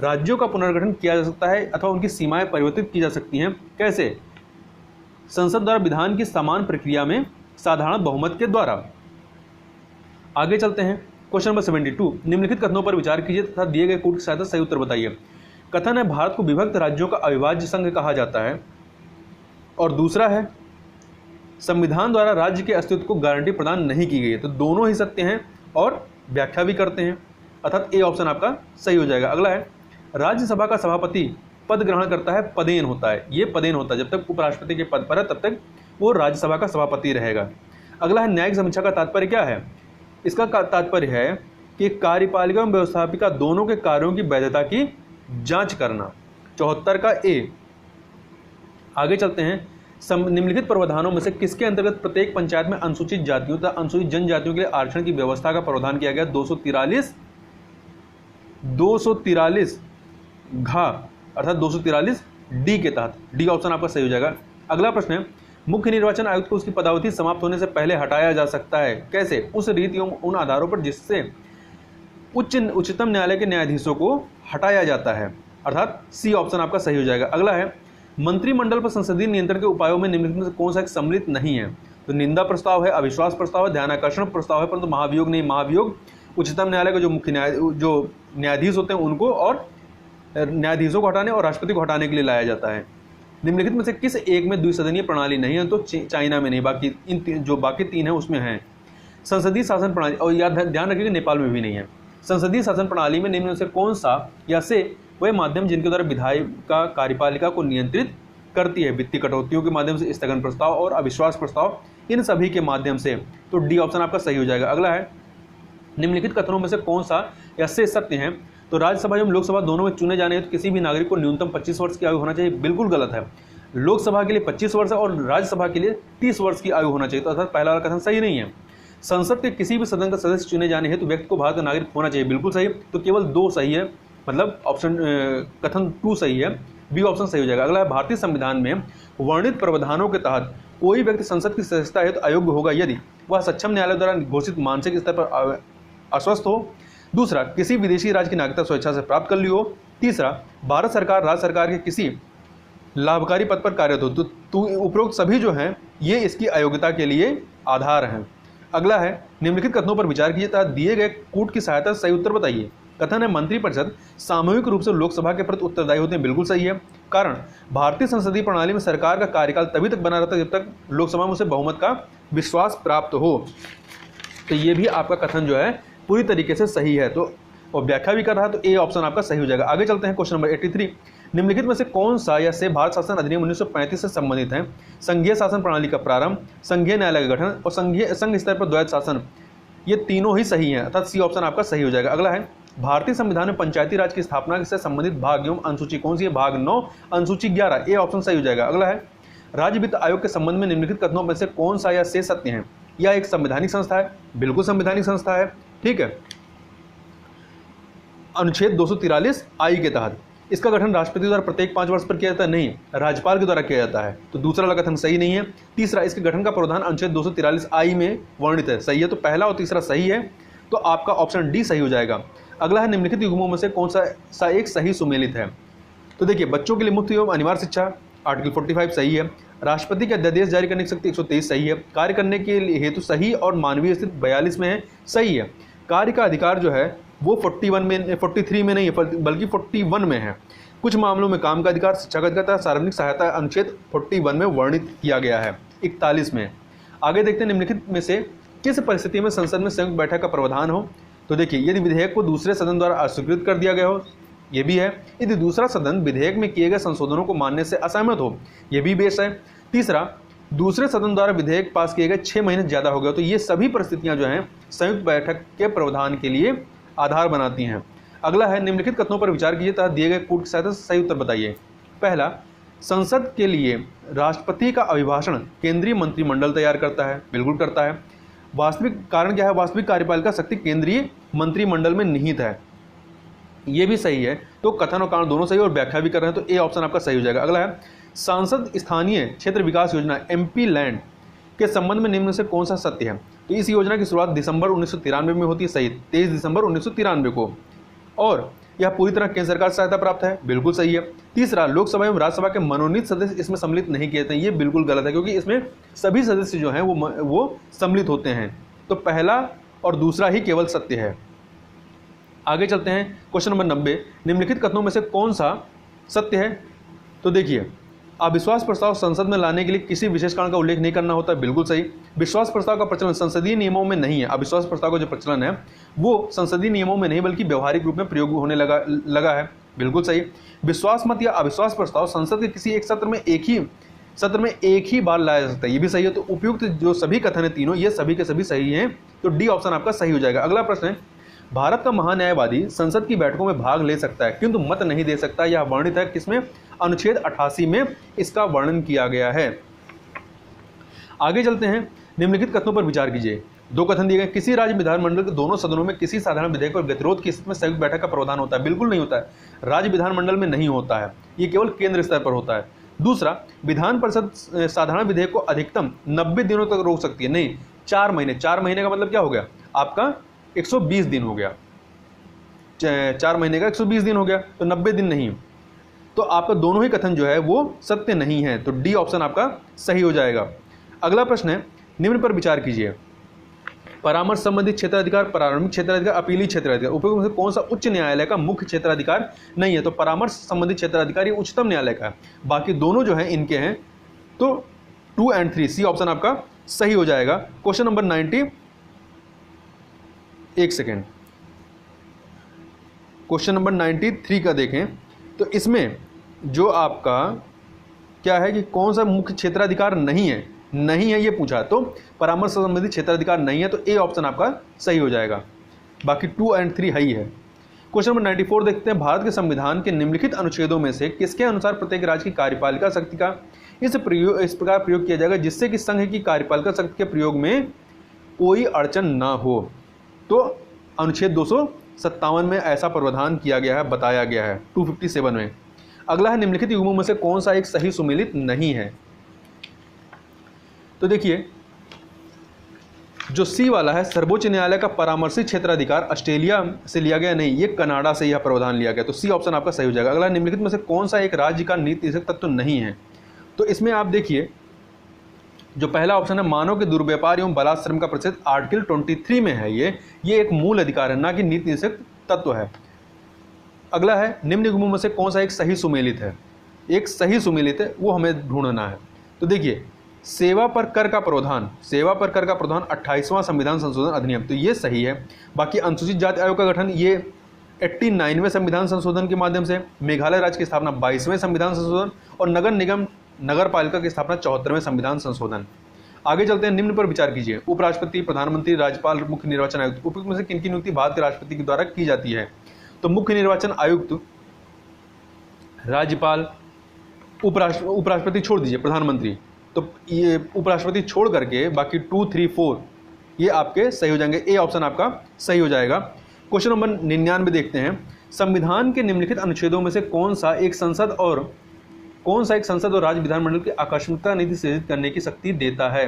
राज्यों का पुनर्गठन किया जा सकता है अथवा उनकी सीमाएं परिवर्तित की जा सकती हैं। कैसे? संसद द्वारा विधान की समान प्रक्रिया में साधारण बहुमत के द्वारा। आगे चलते हैं, क्वेश्चन नंबर 72, निम्नलिखित कथनों पर विचार कीजिए तथा दिए गए कूट की सहायता सही उत्तर बताइए। कथन है, भारत को विभक्त राज्यों का अविभाज्य संघ कहा जाता है, और दूसरा है, संविधान द्वारा राज्य के अस्तित्व को गारंटी प्रदान नहीं की गई है। तो दोनों ही सत्य हैं और व्याख्या भी करते हैं, अर्थात ए ऑप्शन आपका सही हो जाएगा। अगला है, राज्यसभा का सभापति पद ग्रहण करता है, पदेन होता है। ये पदेन होता है, जब तक उपराष्ट्रपति के पद पर है तब तक वो राज्यसभा का सभापति रहेगा। अगला है, न्यायिक समीक्षा का तात्पर्य क्या है? इसका तात्पर्य है कि कार्यपालिका एवं व्यवस्थापिका दोनों के कार्यों की वैधता की जांच करना। 74 का ए। आगे चलते हैं, निम्नलिखित प्रावधानों में से किसके अंतर्गत प्रत्येक पंचायत में अनुसूचित जातियों तथा अनुसूचित जनजातियों के लिए आरक्षण की व्यवस्था का प्रावधान किया गया? 243 घ अर्थात 243 डी के तहत। डी ऑप्शन आपका सही हो जाएगा। अगला प्रश्न है, मुख्य निर्वाचन आयुक्त को उसकी पदावधि समाप्त होने से पहले हटाया जा सकता है। कैसे? उस रीति एवं उन आधारों पर जिससे उच्चतम न्यायालय के न्यायाधीशों को हटाया जाता है, अर्थात सी ऑप्शन आपका सही हो जाएगा। अगला है, मंत्रिमंडल पर संसदीय नियंत्रण के उपायों में निम्नलिखित में से कौन सा एक सम्मिलित नहीं है? तो निंदा प्रस्ताव है, अविश्वास प्रस्ताव है, ध्यानाकर्षण प्रस्ताव है, परंतु महाभियोग नहीं। महाभियोग उच्चतम न्यायालय के जो न्यायाधीश होते हैं उनको और न्यायाधीशों को हटाने और राष्ट्रपति को हटाने के लिए लाया जाता है। निम्नलिखित में से किस एक में द्विसदनीय प्रणाली नहीं है? तो चाइना में नहीं, बाकी जो बाकी 3 है उसमें है। संसदीय शासन प्रणाली, और याद ध्यान रखिएगा नेपाल में भी नहीं है। संसदीय शासन प्रणाली में निम्न में से कौन सा या से वह माध्यम जिनके द्वारा विधायिका कार्यपालिका को नियंत्रित करती है? वित्तीय कटौतियों के माध्यम से, स्थगन प्रस्ताव और अविश्वास प्रस्ताव, इन सभी के माध्यम से। तो डी ऑप्शन आपका सही हो जाएगा। अगला है, निम्नलिखित कथनों में से कौन सा या से सत्य है? तो राज्यसभा एवं लोकसभा दोनों में चुने जाने हेतु किसी भी नागरिक को न्यूनतम 25 वर्ष की आयु होना चाहिए। बिल्कुल गलत है। लोकसभा के लिए 25 वर्ष है और राज्यसभा के लिए 30 वर्ष की आयु होना चाहिए। तो अर्थात पहला वाला कथन सही नहीं है। संसद के किसी भी सदन का सदस्य चुने जाने हेतु व्यक्ति को भारत का नागरिक होना चाहिए। बिल्कुल सही। तो केवल 2 सही है, मतलब ऑप्शन कथन 2 सही है, बी ऑप्शन सही हो जाएगा। अगला है, भारतीय संविधान में वर्णित प्रावधानों के तहत कोई व्यक्ति संसद की सदस्यता हेतु अयोग्य होगा यदि वह सक्षम न्यायालय द्वारा घोषित मानसिक स्तर पर अस्वस्थ हो। दूसरा, किसी विदेशी राज्य की नागरिकता स्वेच्छा से प्राप्त कर ली हो। तीसरा, भारत सरकार, राज्य सरकार के किसी लाभकारी पद पर कार्यरत हो। तो उपरोक्त सभी जो हैं ये इसकी अयोग्यता के लिए आधार हैं। अगला है, निम्नलिखित कथनों पर विचार कीजिए तथा दिए गए कूट की सहायता से सही उत्तर बताइए। कथन है, मंत्रिपरिषद सामूहिक रूप से लोकसभा के प्रति उत्तरदायी होते हैं। बिल्कुल सही है। कारण, भारतीय संसदीय प्रणाली में सरकार का कार्यकाल तभी तक बना रहता है जब तक लोकसभा में उसे बहुमत का विश्वास प्राप्त हो। तो ये भी आपका कथन जो है पूरी तरीके से सही है। तो और व्याख्या भी कर रहा है, तो ए ऑप्शन आपका सही हो जाएगा। आगे चलते हैं, क्वेश्चन नंबर 83, निम्नलिखित में से कौन सा या से भारत शासन अधिनियम 1935 से संबंधित है? संघीय शासन प्रणाली का प्रारंभ, संघीय न्यायालय का गठन और संघ स्तर पर द्वैध शासन, ये तीनों ही सही हैं, अर्थात सी ऑप्शन आपका सही हो जाएगा। अगला है, भारतीय संविधान में पंचायती राज की स्थापना से संबंधित भाग एवं अनुसूची कौन सी है? भाग 9, अनुसूची 11, ए ऑप्शन सही हो जाएगा। अगला है, राज्य वित्त आयोग के संबंध में निम्नलिखित कथनों में से कौन सा या से सत्य है? यह एक संवैधानिक संस्था है। बिल्कुल संवैधानिक संस्था है, ठीक है। अनुच्छेद 243 आई के तहत इसका गठन राष्ट्रपति द्वारा प्रत्येक 5 वर्ष पर किया जाता है, नहीं, राज्यपाल के द्वारा किया जाता है। तो दूसरा वाला कथन सही नहीं है। तीसरा, इसके गठन का प्रावधान अनुच्छेद 243 आई में वर्णित है, सही है। तो पहला और तीसरा सही है, तो आपका ऑप्शन डी सही हो जाएगा। अगला है, निम्नलिखित युग्मों में से कौन सा एक सही सुमेलित है। तो देखिए, बच्चों के लिए मुफ्त एवं अनिवार्य शिक्षा, आर्टिकल 45 सही है। राष्ट्रपति के अध्यादेश जारी करने की शक्ति 123 सही है। कार्य करने के हेतु सही और मानवीय स्थिति 42 में है, सही है। कार्य का अधिकार जो है वो 43 में नहीं है, बल्कि 41 में है। कुछ मामलों में काम का अधिकार, शिक्षा का अधिकार, सार्वजनिक सहायता अनुच्छेद 41 में वर्णित किया गया है, 41 में। आगे देखते हैं, निम्नलिखित में से किस परिस्थिति में संसद में संयुक्त बैठक का प्रावधान हो। तो देखिए, यदि विधेयक को दूसरे सदन द्वारा अस्वीकृत कर दिया गया हो, ये भी है। यदि दूसरा सदन विधेयक में किए गए संशोधनों को मानने से असहमत हो, ये भी बेस है। तीसरा, दूसरे सदन द्वारा विधेयक पास किए गए 6 महीने ज़्यादा हो गया। तो ये सभी परिस्थितियां जो हैं संयुक्त बैठक के प्रावधान के लिए आधार बनाती हैं। अगला है, निम्नलिखित कथनों पर विचार कीजिए तथा दिए गए कूट की सहायता से सही उत्तर बताइए। पहला, संसद के लिए राष्ट्रपति का अभिभाषण केंद्रीय मंत्रिमंडल तैयार करता है, बिल्कुल करता है। वास्तविक कारण क्या है, वास्तविक कार्यपालिका शक्ति केंद्रीय मंत्रिमंडल में निहित है, ये भी सही है। तो कथन और कारण दोनों सही और व्याख्या भी कर रहे हैं, तो ए ऑप्शन आपका सही हो जाएगा। अगला है, सांसद स्थानीय क्षेत्र विकास योजना एमपी लैंड के संबंध में निम्न से कौन सा सत्य है। तो इस योजना की शुरुआत दिसंबर 1993 में होती है, सही, 23 दिसंबर 1993 को, और यह पूरी तरह केंद्र सरकार से सहायता प्राप्त है, बिल्कुल सही है। तीसरा, लोकसभा एवं राज्यसभा के मनोनीत सदस्य इसमें सम्मिलित नहीं किए जाते हैं, ये बिल्कुल गलत है, क्योंकि इसमें सभी सदस्य जो हैं वो सम्मिलित होते हैं। तो पहला और दूसरा ही केवल सत्य है। आगे चलते हैं, क्वेश्चन नंबर 90, निम्नलिखित कथनों में से कौन सा सत्य है। तो देखिए, अविश्वास प्रस्ताव संसद में लाने के लिए किसी विशेष कारण का उल्लेख नहीं करना होता, बिल्कुल सही। विश्वास प्रस्ताव का प्रचलन संसदीय नियमों में नहीं है, अविश्वास प्रस्ताव का जो प्रचलन है वो संसदीय नियमों में नहीं बल्कि व्यवहारिक रूप में प्रयोग होने लगा है, बिल्कुल सही। विश्वास मत या अविश्वास प्रस्ताव संसद के किसी एक सत्र में एक ही बार लाया जा सकता है, ये भी सही है। तो उपयुक्त जो सभी कथन है तीनों, ये सभी के सभी सही हैं, तो डी ऑप्शन आपका सही हो जाएगा। अगला प्रश्न है, भारत का महान्यायवादी संसद की बैठकों में भाग ले सकता है किंतु मत नहीं दे सकता, यह वर्णित है किसमें, अनुच्छेद 88 में इसका वर्णन किया गया है। आगे चलते हैं, निम्नलिखित कथनों पर विचार कीजिए। दो कथन दिए गए, किसी राज्य विधानमंडल के दोनों सदनों में किसी साधारण विधेयक पर गतिरोध की स्थिति में संयुक्त बैठक का प्रावधान होता है, बिल्कुल नहीं होता है, राज्य विधानमंडल में नहीं होता है, ये केवल केंद्र स्तर पर होता है। दूसरा, विधान परिषद साधारण विधेयक को अधिकतम 90 दिनों तक रोक सकती है, नहीं, 4 महीने। 4 महीने का मतलब क्या हो गया, आपका 120 दिन हो गया, 4 महीने का 120 दिन हो गया, तो 90 दिन नहीं। तो आपका दोनों ही कथन जो है वो सत्य नहीं है, तो डी ऑप्शन आपका सही हो जाएगा। अगला प्रश्न है, निम्न पर विचार कीजिए। परामर्श संबंधित क्षेत्राधिकार, प्रारंभिक क्षेत्राधिकार, अपीली क्षेत्राधिकार, उपयुक्त में से कौन सा उच्च न्यायालय का मुख्य क्षेत्राधिकार नहीं है। तो परामर्श संबंधित क्षेत्राधिकार ये उच्चतम न्यायालय का है, बाकी दोनों जो है इनके हैं। तो 2 और 3, सी ऑप्शन आपका सही हो जाएगा। क्वेश्चन नंबर 90, एक सेकेंड, क्वेश्चन नंबर 93 का देखें, तो इसमें जो आपका क्या है कि कौन सा मुख्य क्षेत्राधिकार नहीं है ये पूछा, तो परामर्श संबंधी क्षेत्राधिकार नहीं है, तो ए ऑप्शन आपका सही हो जाएगा। बाकी 2 और 3 है ही है। क्वेश्चन नंबर 94 देखते हैं, भारत के संविधान के निम्नलिखित अनुच्छेदों में से किसके अनुसार प्रत्येक राज्य की कार्यपालिका शक्ति का इस प्रकार प्रयोग किया जाएगा जिससे कि संघ की कार्यपालिका शक्ति के प्रयोग में कोई अड़चन ना हो। तो अनुच्छेद 257 में ऐसा प्रावधान किया गया है, बताया गया है 257 में। अगला है, निम्नलिखित युग्मों में से कौन सा एक सही सुमेलित नहीं है। तो देखिए, जो सी वाला है, सर्वोच्च न्यायालय का परामर्शी क्षेत्राधिकार ऑस्ट्रेलिया से लिया गया, नहीं, ये कनाडा से यह प्रावधान लिया गया, तो सी ऑप्शन आपका सही हो जाएगा। अगला, निम्नलिखित में से कौन सा एक राज्य का नीति निर्देशक तत्व नहीं है। तो इसमें आप देखिए, जो पहला ऑप्शन है, मानव के दुर्व्यापार एवं बलात्श्रम का प्रतिषेध, आर्टिकल 23 में है, ये एक मूल अधिकार है, ना कि नीति निर्देशक तत्व है। अगला है, निम्न युग्मों में से कौन सा एक सही सुमेलित है। एक सही सुमेलित है, वो हमें ढूंढना है। तो देखिए, सेवा पर कर का प्रावधान 28वां संविधान संशोधन अधिनियम, तो ये सही है। बाकी अनुसूचित जाति आयोग का गठन ये 89वें संविधान संशोधन के माध्यम से, मेघालय राज्य की स्थापना 22वें संविधान संशोधन, और नगर निगम नगर पालिका की स्थापना 74वें संविधान संशोधन। आगे चलते हैं, निम्न पर विचार कीजिए। उपराष्ट्रपति, प्रधानमंत्री, राज्यपाल, मुख्य निर्वाचन आयुक्त, उपयुक्त में से किनकी नियुक्ति भारत के राष्ट्रपति के द्वारा की जाती है। तो मुख्य निर्वाचन आयुक्त, राज्यपाल, उपराष्ट्रपति छोड़ दीजिए, प्रधानमंत्री, तो ये उपराष्ट्रपति छोड़ करके बाकी 2, 3, 4 ये आपके सही हो जाएंगे। ए ऑप्शन आपका सही हो जाएगा। क्वेश्चन नंबर 99 देखते हैं, संविधान के निम्नलिखित अनुच्छेदों में से कौन सा एक संसद और राज्य विधानमंडल की आकस्मिकता नीति सृजित करने की शक्ति देता है?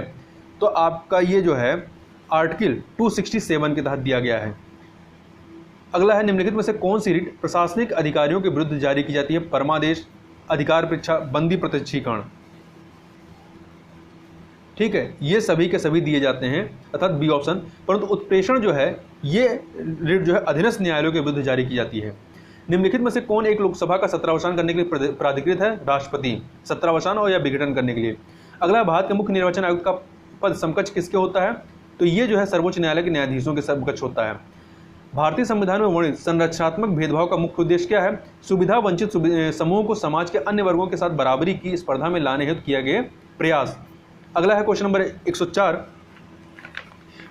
तो आपका ये जो है आर्टिकल 267 के तहत दिया गया है। अगला है, निम्नलिखित में से कौन सी रिट प्रशासनिक अधिकारियों के विरुद्ध जारी की जाती है? परमादेश, अधिकार परीक्षा, बंदी प्रत्यक्षीकरण। ठीक है, ये सभी के सभी दिए जाते हैं, अर्थात बी ऑप्शन। परंतु उत्प्रेषण जो है ये रिट जो है अधीनस्थ न्यायालयों के विरुद्ध जारी की जाती है। निम्नलिखित में से कौन एक लोकसभा का सत्रावसान करने के लिए प्राधिकृत है? राष्ट्रपति। सत्रावसान और या विघटन करने के लिए। अगला, भारत के मुख्य निर्वाचन आयुक्त का पद समकक्ष किसके होता है? तो ये जो है सर्वोच्च न्यायालय के न्यायाधीशों के समकक्ष होता है। भारतीय संविधान में वर्णित संरचनात्मक भेदभाव का मुख्य उद्देश्य क्या है? सुविधा वंचित समूहों को समाज के अन्य वर्गों के साथ बराबरी की स्पर्धा में लाने हेतु किया गया प्रयास। अगला है क्वेश्चन नंबर 104,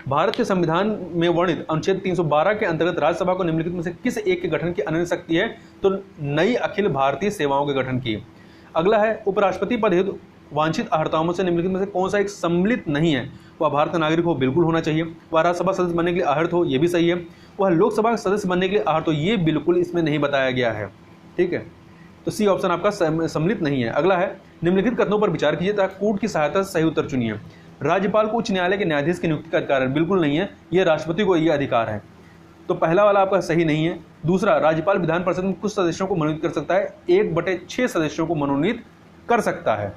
भारत के संविधान में वर्णित अनुच्छेद 312 के अंतर्गत राज्यसभा को निम्नलिखित में से किस एक के गठन की अनन्य शक्ति है? तो नई अखिल भारतीय सेवाओं के गठन की। अगला है, उपराष्ट्रपति पद हेतु वांछित अर्हताओं में से निम्नलिखित में से कौन सा एक सम्मिलित नहीं है? वह भारत का नागरिक हो, बिल्कुल होना चाहिए। वह राज्यसभा सदस्य बनने के लिए अर्हत हो, ये भी सही है। वह लोकसभा सदस्य बनने के लिए अर्हत हो, ये बिल्कुल इसमें नहीं बताया गया है। ठीक है, तो सी ऑप्शन आपका सम्मिलित नहीं है। अगला है, निम्नलिखित कथनों पर विचार कीजिए तथा कूट की सहायता से सही उत्तर चुनिए। राज्यपाल को उच्च न्यायालय के न्यायाधीश की नियुक्ति का अधिकार है, बिल्कुल नहीं है, यह राष्ट्रपति को यह अधिकार है। तो पहला वाला आपका सही नहीं है। दूसरा, राज्यपाल विधान परिषद में कुछ सदस्यों को मनोनीत कर सकता है, 1/6 सदस्यों को मनोनीत कर सकता है,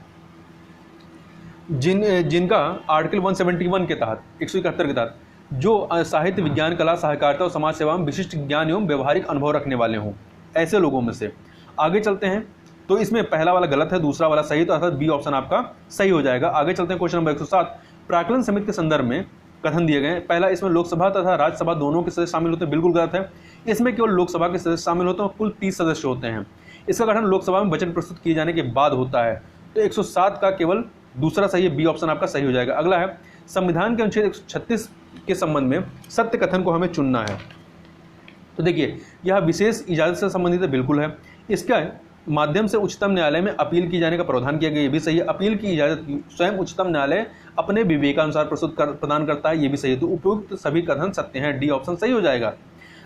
जिनका आर्टिकल 171 के तहत 171 के तहत जो साहित्य, विज्ञान, कला, सहकारिता और समाज सेवा में विशिष्ट ज्ञान एवं व्यवहारिक अनुभव रखने वाले हों, ऐसे लोगों में से। आगे चलते हैं, तो इसमें पहला वाला गलत है, दूसरा वाला सही, तो अर्थात बी ऑप्शन आपका सही हो जाएगा। आगे चलते हैं, क्वेश्चन नंबर 107, प्राक्कलन समिति के संदर्भ में कथन दिए गए। पहला, इसमें लोकसभा तथा राज्यसभा दोनों के सदस्य शामिल होते हैं, बिल्कुल गलत है। इसमें केवल लोकसभा के सदस्य शामिल होते हैं, कुल 30 सदस्य होते हैं। इसका गठन लोकसभा में बजट प्रस्तुत किए जाने के बाद होता है। तो 107 का केवल दूसरा सही है, बी ऑप्शन आपका सही हो जाएगा। अगला है, संविधान के अनुच्छेद 136 के संबंध में सत्य कथन को हमें चुनना है। तो देखिए, यह विशेष इजाजत से संबंधित बिल्कुल है। इसका माध्यम से उच्चतम न्यायालय में अपील की जाने का प्रावधान किया गया, ये भी सही है। अपील की इजाजत स्वयं उच्चतम न्यायालय अपने विवेकानुसार प्रदान करता है, ये भी सही है। तो उपयुक्त सभी कथन सत्य हैं, डी ऑप्शन सही हो जाएगा।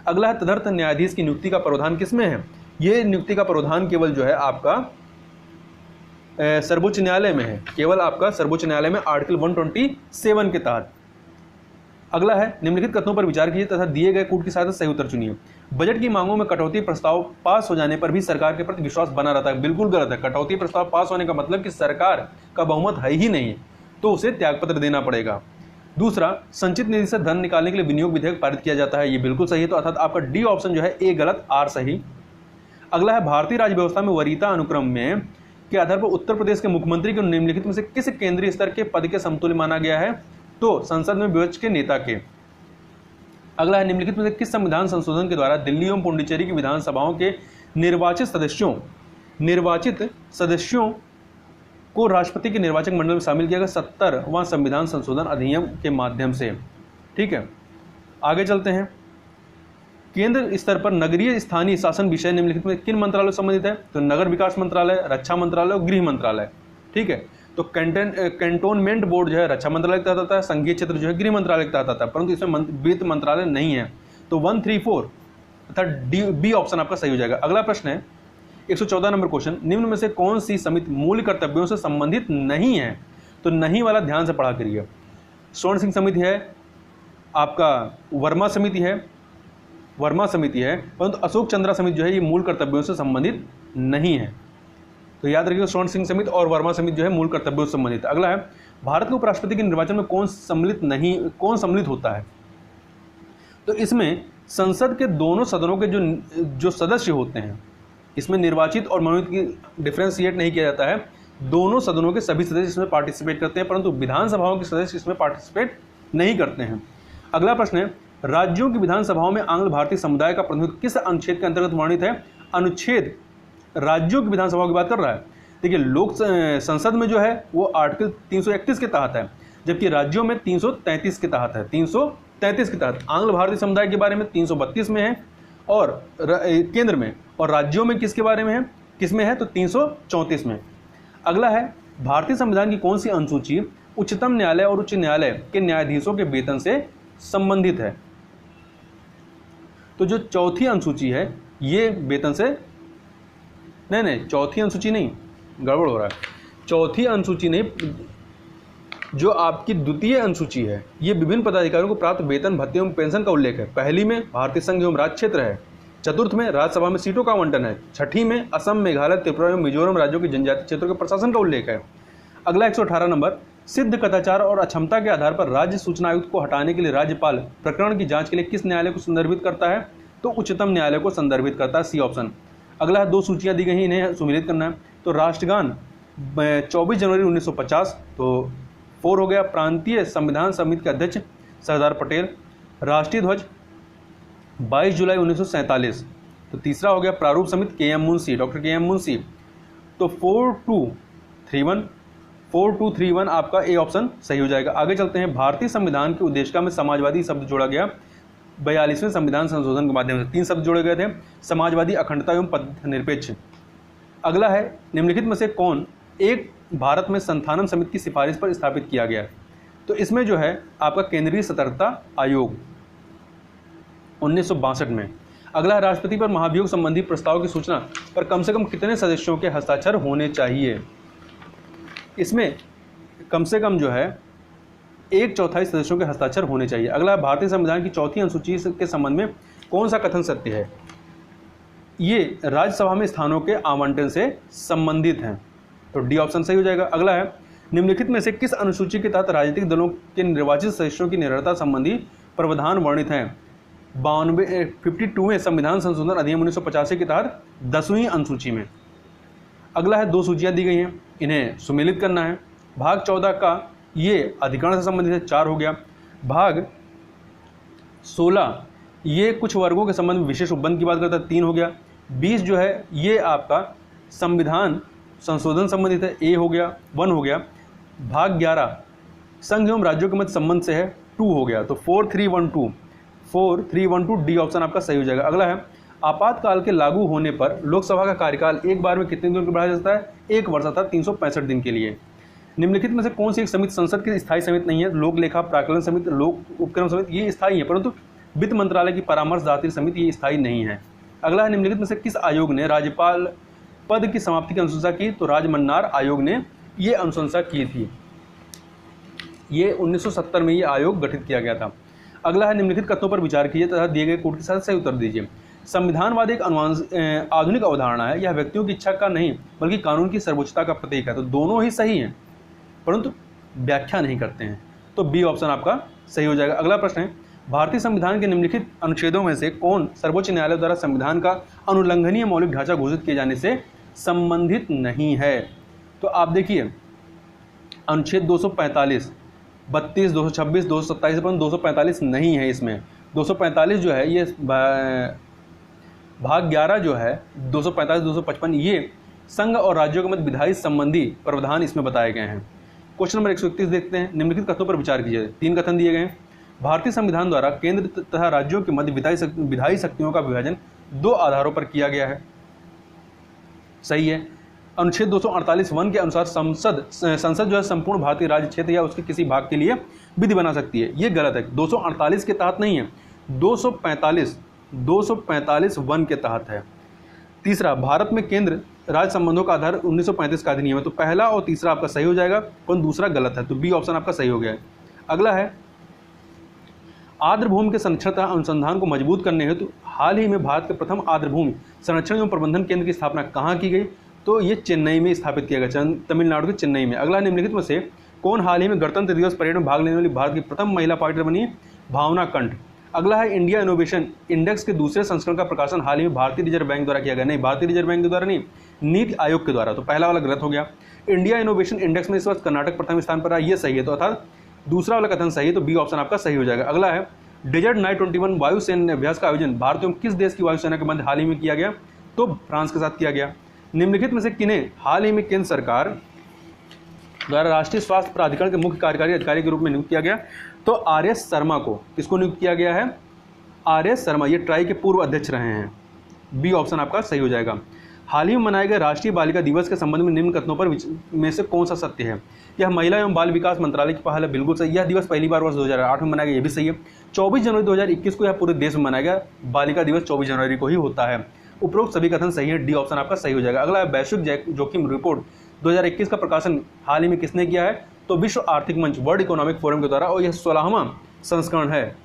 अगला है, तदर्थ न्यायाधीश की नियुक्ति का प्रावधान किसमें है? ये नियुक्ति का प्रावधान केवल जो है आपका सर्वोच्च न्यायालय में है, केवल आपका सर्वोच्च न्यायालय में आर्टिकल 127 के तहत। अगला है, निम्नलिखित कथनों पर विचार कीजिए तथा दिए गए कूट की सहायता से सही उत्तर चुनिए। बजट की मांगों में कटौती प्रस्ताव पास हो जाने पर भी सरकार के प्रति विश्वास बना रहता है, बिल्कुल गलत है। कटौती प्रस्ताव पास होने का मतलब कि सरकार का बहुमत है ही नहीं, तो उसे त्यागपत्र देना पड़ेगा। दूसरा, संचित निधि से धन निकालने के लिए विनियोग विधेयक पारित किया जाता है, ये बिल्कुल सही है। तो अर्थात आपका डी ऑप्शन जो है ए गलत, आर सही। अगला है, भारतीय राज्य व्यवस्था में वरीयता अनुक्रम में के आधार पर उत्तर प्रदेश के मुख्यमंत्री को निम्नलिखित में से किस केंद्रीय स्तर के पद के समतुल्य माना गया है? तो संसद में विपक्ष के नेता के। अगला है, निम्नलिखित में से किस संविधान संशोधन के द्वारा दिल्ली एवं पुडुचेरी की विधानसभाओं के निर्वाचित सदस्यों को राष्ट्रपति के निर्वाचक मंडल में शामिल किया गया? 70वां संविधान संशोधन अधिनियम के माध्यम से। ठीक है, आगे चलते हैं। केंद्र स्तर पर नगरीय स्थानीय शासन विषय निम्नलिखित में किन मंत्रालयों से संबंधित है? तो नगर विकास मंत्रालय, रक्षा मंत्रालय और गृह मंत्रालय। ठीक है, तो कैंटोनमेंट बोर्ड जो है रक्षा मंत्रालय के तहत आता है, संघीय क्षेत्र जो है गृह मंत्रालय के तहत आता है, परंतु इसमें वित्त मंत्रालय नहीं है। तो 134 अर्थात बी ऑप्शन आपका सही हो जाएगा। अगला प्रश्न है 114 नंबर क्वेश्चन, निम्न में से कौन सी समिति मूल कर्तव्यों से संबंधित नहीं है? तो नहीं वाला ध्यान से पढ़ा करिए। स्वर्ण सिंह समिति है, आपका वर्मा समिति है, परंतु अशोक चंद्रा समिति जो है ये मूल कर्तव्यों से संबंधित नहीं है। तो याद रखिए, स्वर्ण सिंह समिति और वर्मा समिति जो है मूल कर्तव्यों से संबंधित। अगला है, भारत के उपराष्ट्रपति के निर्वाचन में कौन सम्मिलित होता है? तो इसमें संसद के दोनों सदनों के जो सदस्य होते हैं, इसमें निर्वाचित और मनोनीत की डिफ्रेंशिएट नहीं किया जाता है। दोनों सदनों के सभी सदस्य इसमें पार्टिसिपेट करते हैं, परंतु विधानसभाओं के सदस्य इसमें पार्टिसिपेट नहीं करते हैं। अगला प्रश्न है, राज्यों की विधानसभाओं में आंग्ल भारतीय समुदाय का प्रतिनिधित्व किस अनुच्छेद के अंतर्गत वर्णित है? अनुच्छेद राज्यों की विधानसभाओं की बात कर रहा है। देखिए, लोक संसद में जो है वो आर्टिकल 331 के तहत है, जबकि राज्यों में 333 के तहत है। 333 के तहत आंग्ल भारतीय समुदाय के बारे में 332 में है और केंद्र में, और राज्यों में किसके बारे में है, किसमें है? तो 334 में। अगला है, भारतीय संविधान की कौन सी अनुसूची उच्चतम न्यायालय और उच्च न्यायालय के न्यायाधीशों के वेतन से संबंधित है? तो जो चौथी अनुसूची है ये वेतन से नहीं, चौथी अनुसूची नहीं, गड़बड़ हो रहा है। चौथी अनुसूची नहीं, जो आपकी द्वितीय अनुसूची है, ये विभिन्न पदाधिकारियों को प्राप्त वेतन, भत्ते एवं पेंशन का उल्लेख है। पहली में भारतीय संघ एवं राज्य क्षेत्र है। चतुर्थ में राज्यसभा में सीटों का आवंटन है। छठी में असम, मेघालय, त्रिपुरा एवं मिजोरम राज्यों के जनजातीय क्षेत्रों के प्रशासन का उल्लेख है। अगला 118 नंबर, सिद्ध कदाचार और अक्षमता के आधार पर राज्य सूचना आयुक्त को हटाने के लिए राज्यपाल प्रकरण की जांच के लिए किस न्यायालय को संदर्भित करता है? तो उच्चतम न्यायालय को संदर्भित करता है, सी ऑप्शन। अगला 2 सूचियां दी गई हैं, इन्हें सुमेलित करना है। तो राष्ट्रगान 24 जनवरी 1950, तो 4 हो गया। प्रांतीय संविधान समिति के अध्यक्ष सरदार पटेल। राष्ट्रीय ध्वज 22 जुलाई 1947, तो तीसरा हो गया। प्रारूप समिति के एम मुंशी, डॉक्टर के एम मुंशी। तो 4231 आपका ए ऑप्शन सही हो जाएगा। आगे चलते हैं। भारतीय संविधान की उद्देशिका में समाजवादी शब्द जोड़ा गया 42वें संविधान संशोधन के माध्यम से। 3 शब्द जोड़े गए थे, समाजवादी, अखंडता एवं पथनिरपेक्ष। अगला है, निम्नलिखित में से कौन एक भारत में संथानम समिति की सिफारिश पर स्थापित किया गया? तो इसमें जो है आपका केंद्रीय सतर्कता आयोग 1962 में। अगला है, राष्ट्रपति पर महाभियोग संबंधी प्रस्ताव की सूचना पर कम से कम कितने सदस्यों के हस्ताक्षर होने चाहिए? इसमें कम से कम जो है 1/4 सदस्यों के हस्ताक्षर होने चाहिए। अगला, भारतीय संविधान की चौथी अनुसूची के संबंध में कौन सा कथन सत्य है? ये राज्यसभा में स्थानों के आवंटन से संबंधित हैं, तो डी ऑप्शन सही हो जाएगा। अगला है, निम्नलिखित में से किस अनुसूची के तहत राजनीतिक दलों के निर्वाचित सदस्यों की निरर्ता संबंधी प्रावधान वर्णित हैं? 52वें संविधान संशोधन अधिनियम 1985 के तहत 10वीं अनुसूची में। अगला है, 2 सूचियां दी गई हैं, इन्हें सुमेलित करना है। भाग 14 का ये अधिकरण से संबंधित है, 4 हो गया। भाग 16 ये कुछ वर्गों के संबंध में विशेष उपबंध की बात करता है, 3 हो गया। 20 जो है ये आपका संविधान संशोधन संबंधित है, ए हो गया, 1 हो गया। भाग 11 संघ एवं राज्यों के मध्य संबंध से है, 2 हो गया। तो 4312 डी ऑप्शन आपका सही हो जाएगा। अगला है, आपातकाल के लागू होने पर लोकसभा का कार्यकाल एक बार में कितने दिन के बढ़ाया जाता है? 1 वर्ष अर्थात 365 दिन के लिए। निम्नलिखित में से कौन सी एक समिति संसद की स्थायी समिति नहीं है? लोक लेखा प्राकलन समिति, लोक उपक्रम समिति, ये स्थायी है, परंतु वित्त मंत्रालय की परामर्शदात्री समिति ये स्थायी नहीं है। अगला है, निम्नलिखित में से किस आयोग ने राज्यपाल पद की समाप्ति की अनुशंसा की? तो राजमन्नार आयोग ने ये अनुशंसा की थी। ये 1970 में ये आयोग गठित किया गया था। अगला है, निम्नलिखित कथनों पर विचार कीजिए तथा दिए गए कोड के साथ सही उत्तर दीजिए। संविधानवाद एक आधुनिक अवधारणा है, यह व्यक्तियों की इच्छा का नहीं बल्कि कानून की सर्वोच्चता का प्रतीक है। तो दोनों ही सही हैं, परंतु व्याख्या नहीं करते हैं, तो बी ऑप्शन आपका सही हो जाएगा। अगला प्रश्न है, भारतीय संविधान के निम्नलिखित अनुच्छेदों में से कौन सर्वोच्च न्यायालय द्वारा संविधान का अनुल्लंघनीय मौलिक ढांचा घोषित किए जाने से संबंधित नहीं है? तो आप देखिए, अनुच्छेद 245, 32, 226, 227 पर 245 नहीं है। इसमें 245 जो है ये भाग 11 जो है 245, 255 ये संघ और राज्यों के मध्य विधायी संबंधी प्रावधान इसमें बताए गए हैं। क्वेश्चन नंबर 131 देखते हैं। निम्नलिखित कथनों पर विचार कीजिए। 3 कथन दिए गए हैं। भारतीय संविधान द्वारा केंद्र तथा राज्यों के मध्य विधायी शक्तियों का विभाजन 2 आधारों पर किया गया है, सही है। अनुच्छेद 248(1) के अनुसार संसद जो है संपूर्ण भारतीय राज्य क्षेत्र या उसके किसी भाग के लिए विधि बना सकती है, ये गलत है। 248 के तहत नहीं है, 245(1) के तहत है। तीसरा, भारत में केंद्र राज्य संबंधों का आधार 1935 का अधिनियम है, तो पहला और तीसरा आपका सही हो जाएगा, परंतु दूसरा गलत है, तो बी ऑप्शन आपका सही हो गया है। अगला है, आर्द्रभूमि के संरक्षण तथा अनुसंधान को मजबूत करने हेतु हाल ही में भारत के प्रथम आर्द्रभूमि संरक्षण एवं प्रबंधन केंद्र की स्थापना कहाँ की गई? तो ये चेन्नई में स्थापित किया गया, तमिलनाडु के चेन्नई में। अगला, निम्नलिखित में से कौन हाल ही में गणतंत्र दिवस परेड में भाग लेने वाली भारत की प्रथम महिला पायलट बनी? भावना कंठ। अगला है, इंडिया इनोवेशन इंडेक्स के दूसरे संस्करण का प्रकाशन हाल ही में भारतीय रिजर्व बैंक द्वारा किया गया। नहीं, भारतीय रिजर्व बैंक के द्वारा नहीं, नीति आयोग के द्वारा, तो पहला वाला गलत हो गया। इंडिया इनोवेशन इंडेक्स में इस वक्त कर्नाटक प्रथम स्थान पर है, ये सही है, तो अर्थात दूसरा वाला कथन सही है, तो बी ऑप्शन आपका सही हो जाएगा। अगला है, डेजर्ट नाइट 21 वायुसेना अभ्यास का आयोजन भारत एवं किस देश की वायुसेना के मध्य हाल ही में किया गया? तो फ्रांस के साथ किया गया। निम्नलिखित में से किन्हें हाल ही में केंद्र सरकार द्वारा राष्ट्रीय स्वास्थ्य प्राधिकरण के मुख्य कार्यकारी अधिकारी के रूप में नियुक्त किया गया? तो आर.एस. शर्मा को किसको नियुक्त किया गया है? आर.एस. शर्मा, ये ट्राई के पूर्व अध्यक्ष रहे हैं। बी ऑप्शन आपका सही हो जाएगा। हाल ही में मनाए गए राष्ट्रीय बालिका दिवस के संबंध में निम्न कथनों पर में से कौन सा सत्य है? यह महिला एवं बाल विकास मंत्रालय की पहल है, बिल्कुल सही। यह दिवस पहली बार वर्ष 2008 में मनाया गया, ये भी सही है। 24 जनवरी 2021 को यह पूरे देश में मनाया गया, बालिका दिवस 24 जनवरी को ही होता है। उपरोक्त सभी कथन सही है, डी ऑप्शन आपका सही हो जाएगा। अगला है वैश्विक जोखिम रिपोर्ट 2021 का प्रकाशन हाल ही में किसने किया है? तो विश्व आर्थिक मंच, वर्ल्ड इकोनॉमिक फोरम के द्वारा, और यह 16वां संस्करण है।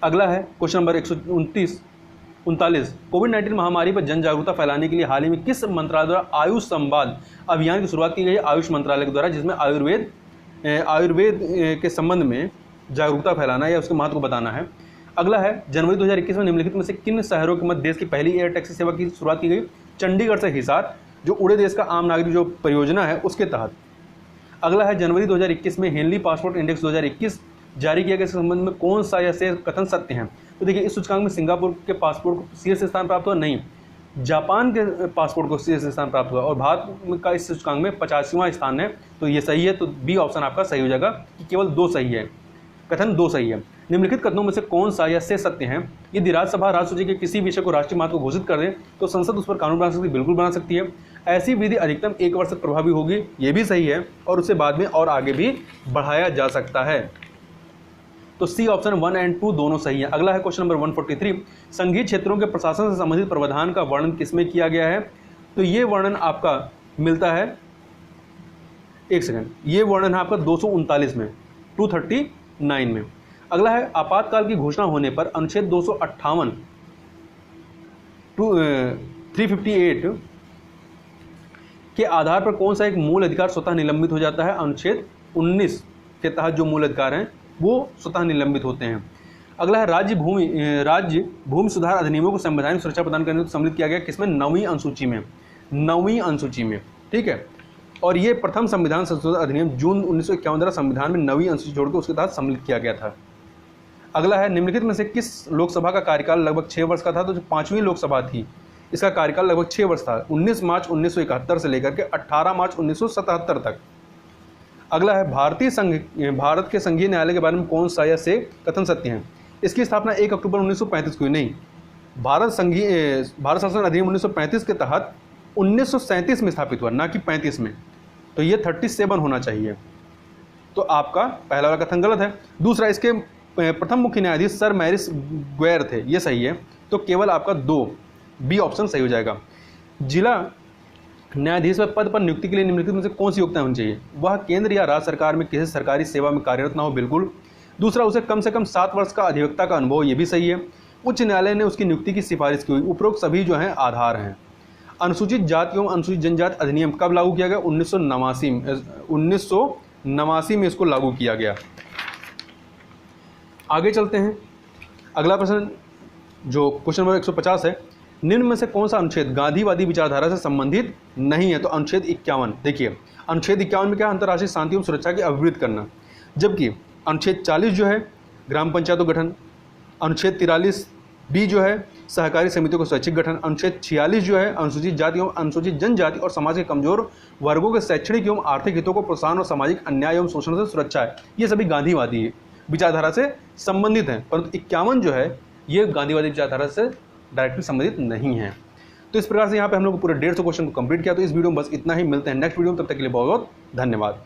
अगला है क्वेश्चन नंबर 139, कोविड-19 महामारी पर जन जागरूकता फैलाने के लिए हाल ही में किस मंत्रालय द्वारा आयुष संवाद अभियान की शुरुआत की गई है? आयुष मंत्रालय के द्वारा, जिसमें आयुर्वेद के संबंध में जागरूकता फैलाना या उसके महत्व को बताना है। अगला है जनवरी 2021 में निम्नलिखित में से किन शहरों के मध्य देश की पहली एयर टैक्सी सेवा की शुरुआत की गई? चंडीगढ़ से हिसार, जो उड़े देश का आम नागरिक जो परियोजना है उसके तहत। अगला है जनवरी 2021 में हेनली पासपोर्ट इंडेक्स 2021 जारी किया गया, इस संबंध में कौन सा या से कथन सत्य हैं? तो देखिए, इस सूचकांक में सिंगापुर के पासपोर्ट को शीर्ष स्थान प्राप्त हुआ नहीं, जापान के पासपोर्ट को शीर्ष स्थान प्राप्त हुआ, और भारत का इस सूचकांक में 50वां स्थान है। तो ये सही है, तो बी ऑप्शन आपका सही हो जाएगा कि केवल 2 सही है, कथन 2 सही है। निम्नलिखित कथनों में से कौन सा या से सत्य है? यदि राज्यसभा राज्य सूची के किसी विषय को राष्ट्रीय महत्व घोषित कर दे तो संसद उस पर कानून बना सकती है, बिल्कुल बना सकती है। ऐसी विधि अधिकतम 1 वर्ष तक प्रभावी होगी, ये भी सही है, और उससे बाद में और आगे भी बढ़ाया जा सकता है। तो सी ऑप्शन 1 और 2 दोनों सही है। अगला है क्वेश्चन नंबर 143, संघीय क्षेत्रों के प्रशासन से संबंधित प्रावधान का वर्णन किसमें किया गया है? तो ये वर्णन आपका मिलता है, एक सेकंड, ये वर्णन है आपका 239 में, 239 में। अगला है आपातकाल की घोषणा होने पर अनुच्छेद 258 358 के आधार पर कौन सा एक मूल अधिकार स्वतः निलंबित हो जाता है? अनुच्छेद 19 के तहत जो मूल अधिकार हैं वो स्वतः निलंबित होते हैं। अगला है राज्य भूमि सुधार अधिनियमों को संवैधानिक सुरक्षा प्रदान करने को सम्मिलित किया गया, किसमें? 9वीं अनुसूची में, 9वीं अनुसूची में, ठीक है। और ये प्रथम संविधान संशोधन अधिनियम जून 1951 द्वारा संविधान में 9वीं अनुसूची जोड़कर उसके तहत सम्मिलित किया गया था। अगला है निम्नलिखित में से किस लोकसभा का कार्यकाल लगभग 6 वर्ष का था? तो जो 5वीं लोकसभा थी इसका कार्यकाल लगभग 6 वर्ष था, 19 मार्च 1971 से लेकर के 18 मार्च 1977 तक। अगला है भारत के संघीय न्यायालय के बारे में कौन सा या से कथन सत्य है? इसकी स्थापना 1 अक्टूबर 1935 को हुई, नहीं, भारत शासन अधिनियम 1935 के तहत 1937 में स्थापित हुआ, ना कि 35 में। तो ये 37 होना चाहिए। तो आपका पहला वाला कथन गलत है। दूसरा, इसके प्रथम मुख्य न्यायाधीश सर मैरिस ग्वेर थे, ये सही है। तो केवल आपका 2, बी ऑप्शन सही हो जाएगा। जिला न्यायाधीश पद पर नियुक्ति के लिए निम्नलिखित में से कौन सी योग्यता होनी चाहिए? वह केंद्र या राज्य सरकार में किसी सरकारी सेवा में कार्यरत ना हो, बिल्कुल। दूसरा, उसे कम से कम 7 वर्ष का अधिवक्ता का अनुभव, ये भी सही है। उच्च न्यायालय ने उसकी नियुक्ति की सिफारिश की हुई। उपरोक्त सभी जो हैं आधार हैं। अनुसूचित जाति एवं अनुसूचित जनजाति अधिनियम कब लागू किया गया? 1989 में इसको लागू किया गया। आगे चलते हैं। अगला प्रश्न जो क्वेश्चन नंबर 150 है, निम्न में से कौन सा अनुच्छेद गांधीवादी विचारधारा से संबंधित नहीं है? तो अनुच्छेद 51। देखिए, अनुच्छेद 51 में क्या, अंतर्राष्ट्रीय शांति एवं सुरक्षा की अभिवृद्धि करना, जबकि अनुच्छेद 40 जो है ग्राम पंचायतों गठन, अनुच्छेद 43 बी जो है सहकारी समितियों का स्वैच्छिक गठन, अनुच्छेद 46 जो है अनुसूचित जाति एवं अनुसूचित जनजाति और समाज के कमजोर वर्गों के शैक्षणिक एवं आर्थिक हितों को प्रोत्साहन और सामाजिक अन्याय एवं शोषण से सुरक्षा है। ये सभी गांधीवादी विचारधारा से संबंधित हैं, परंतु 51 जो है ये गांधीवादी विचारधारा से डायरेक्टली संबंधित नहीं है। तो इस प्रकार से यहाँ पे हम लोग पूरे 150 क्वेश्चन को कंप्लीट किया। तो इस वीडियो में बस इतना ही, मिलते हैं नेक्स्ट वीडियो में, तब तक के लिए बहुत बहुत धन्यवाद।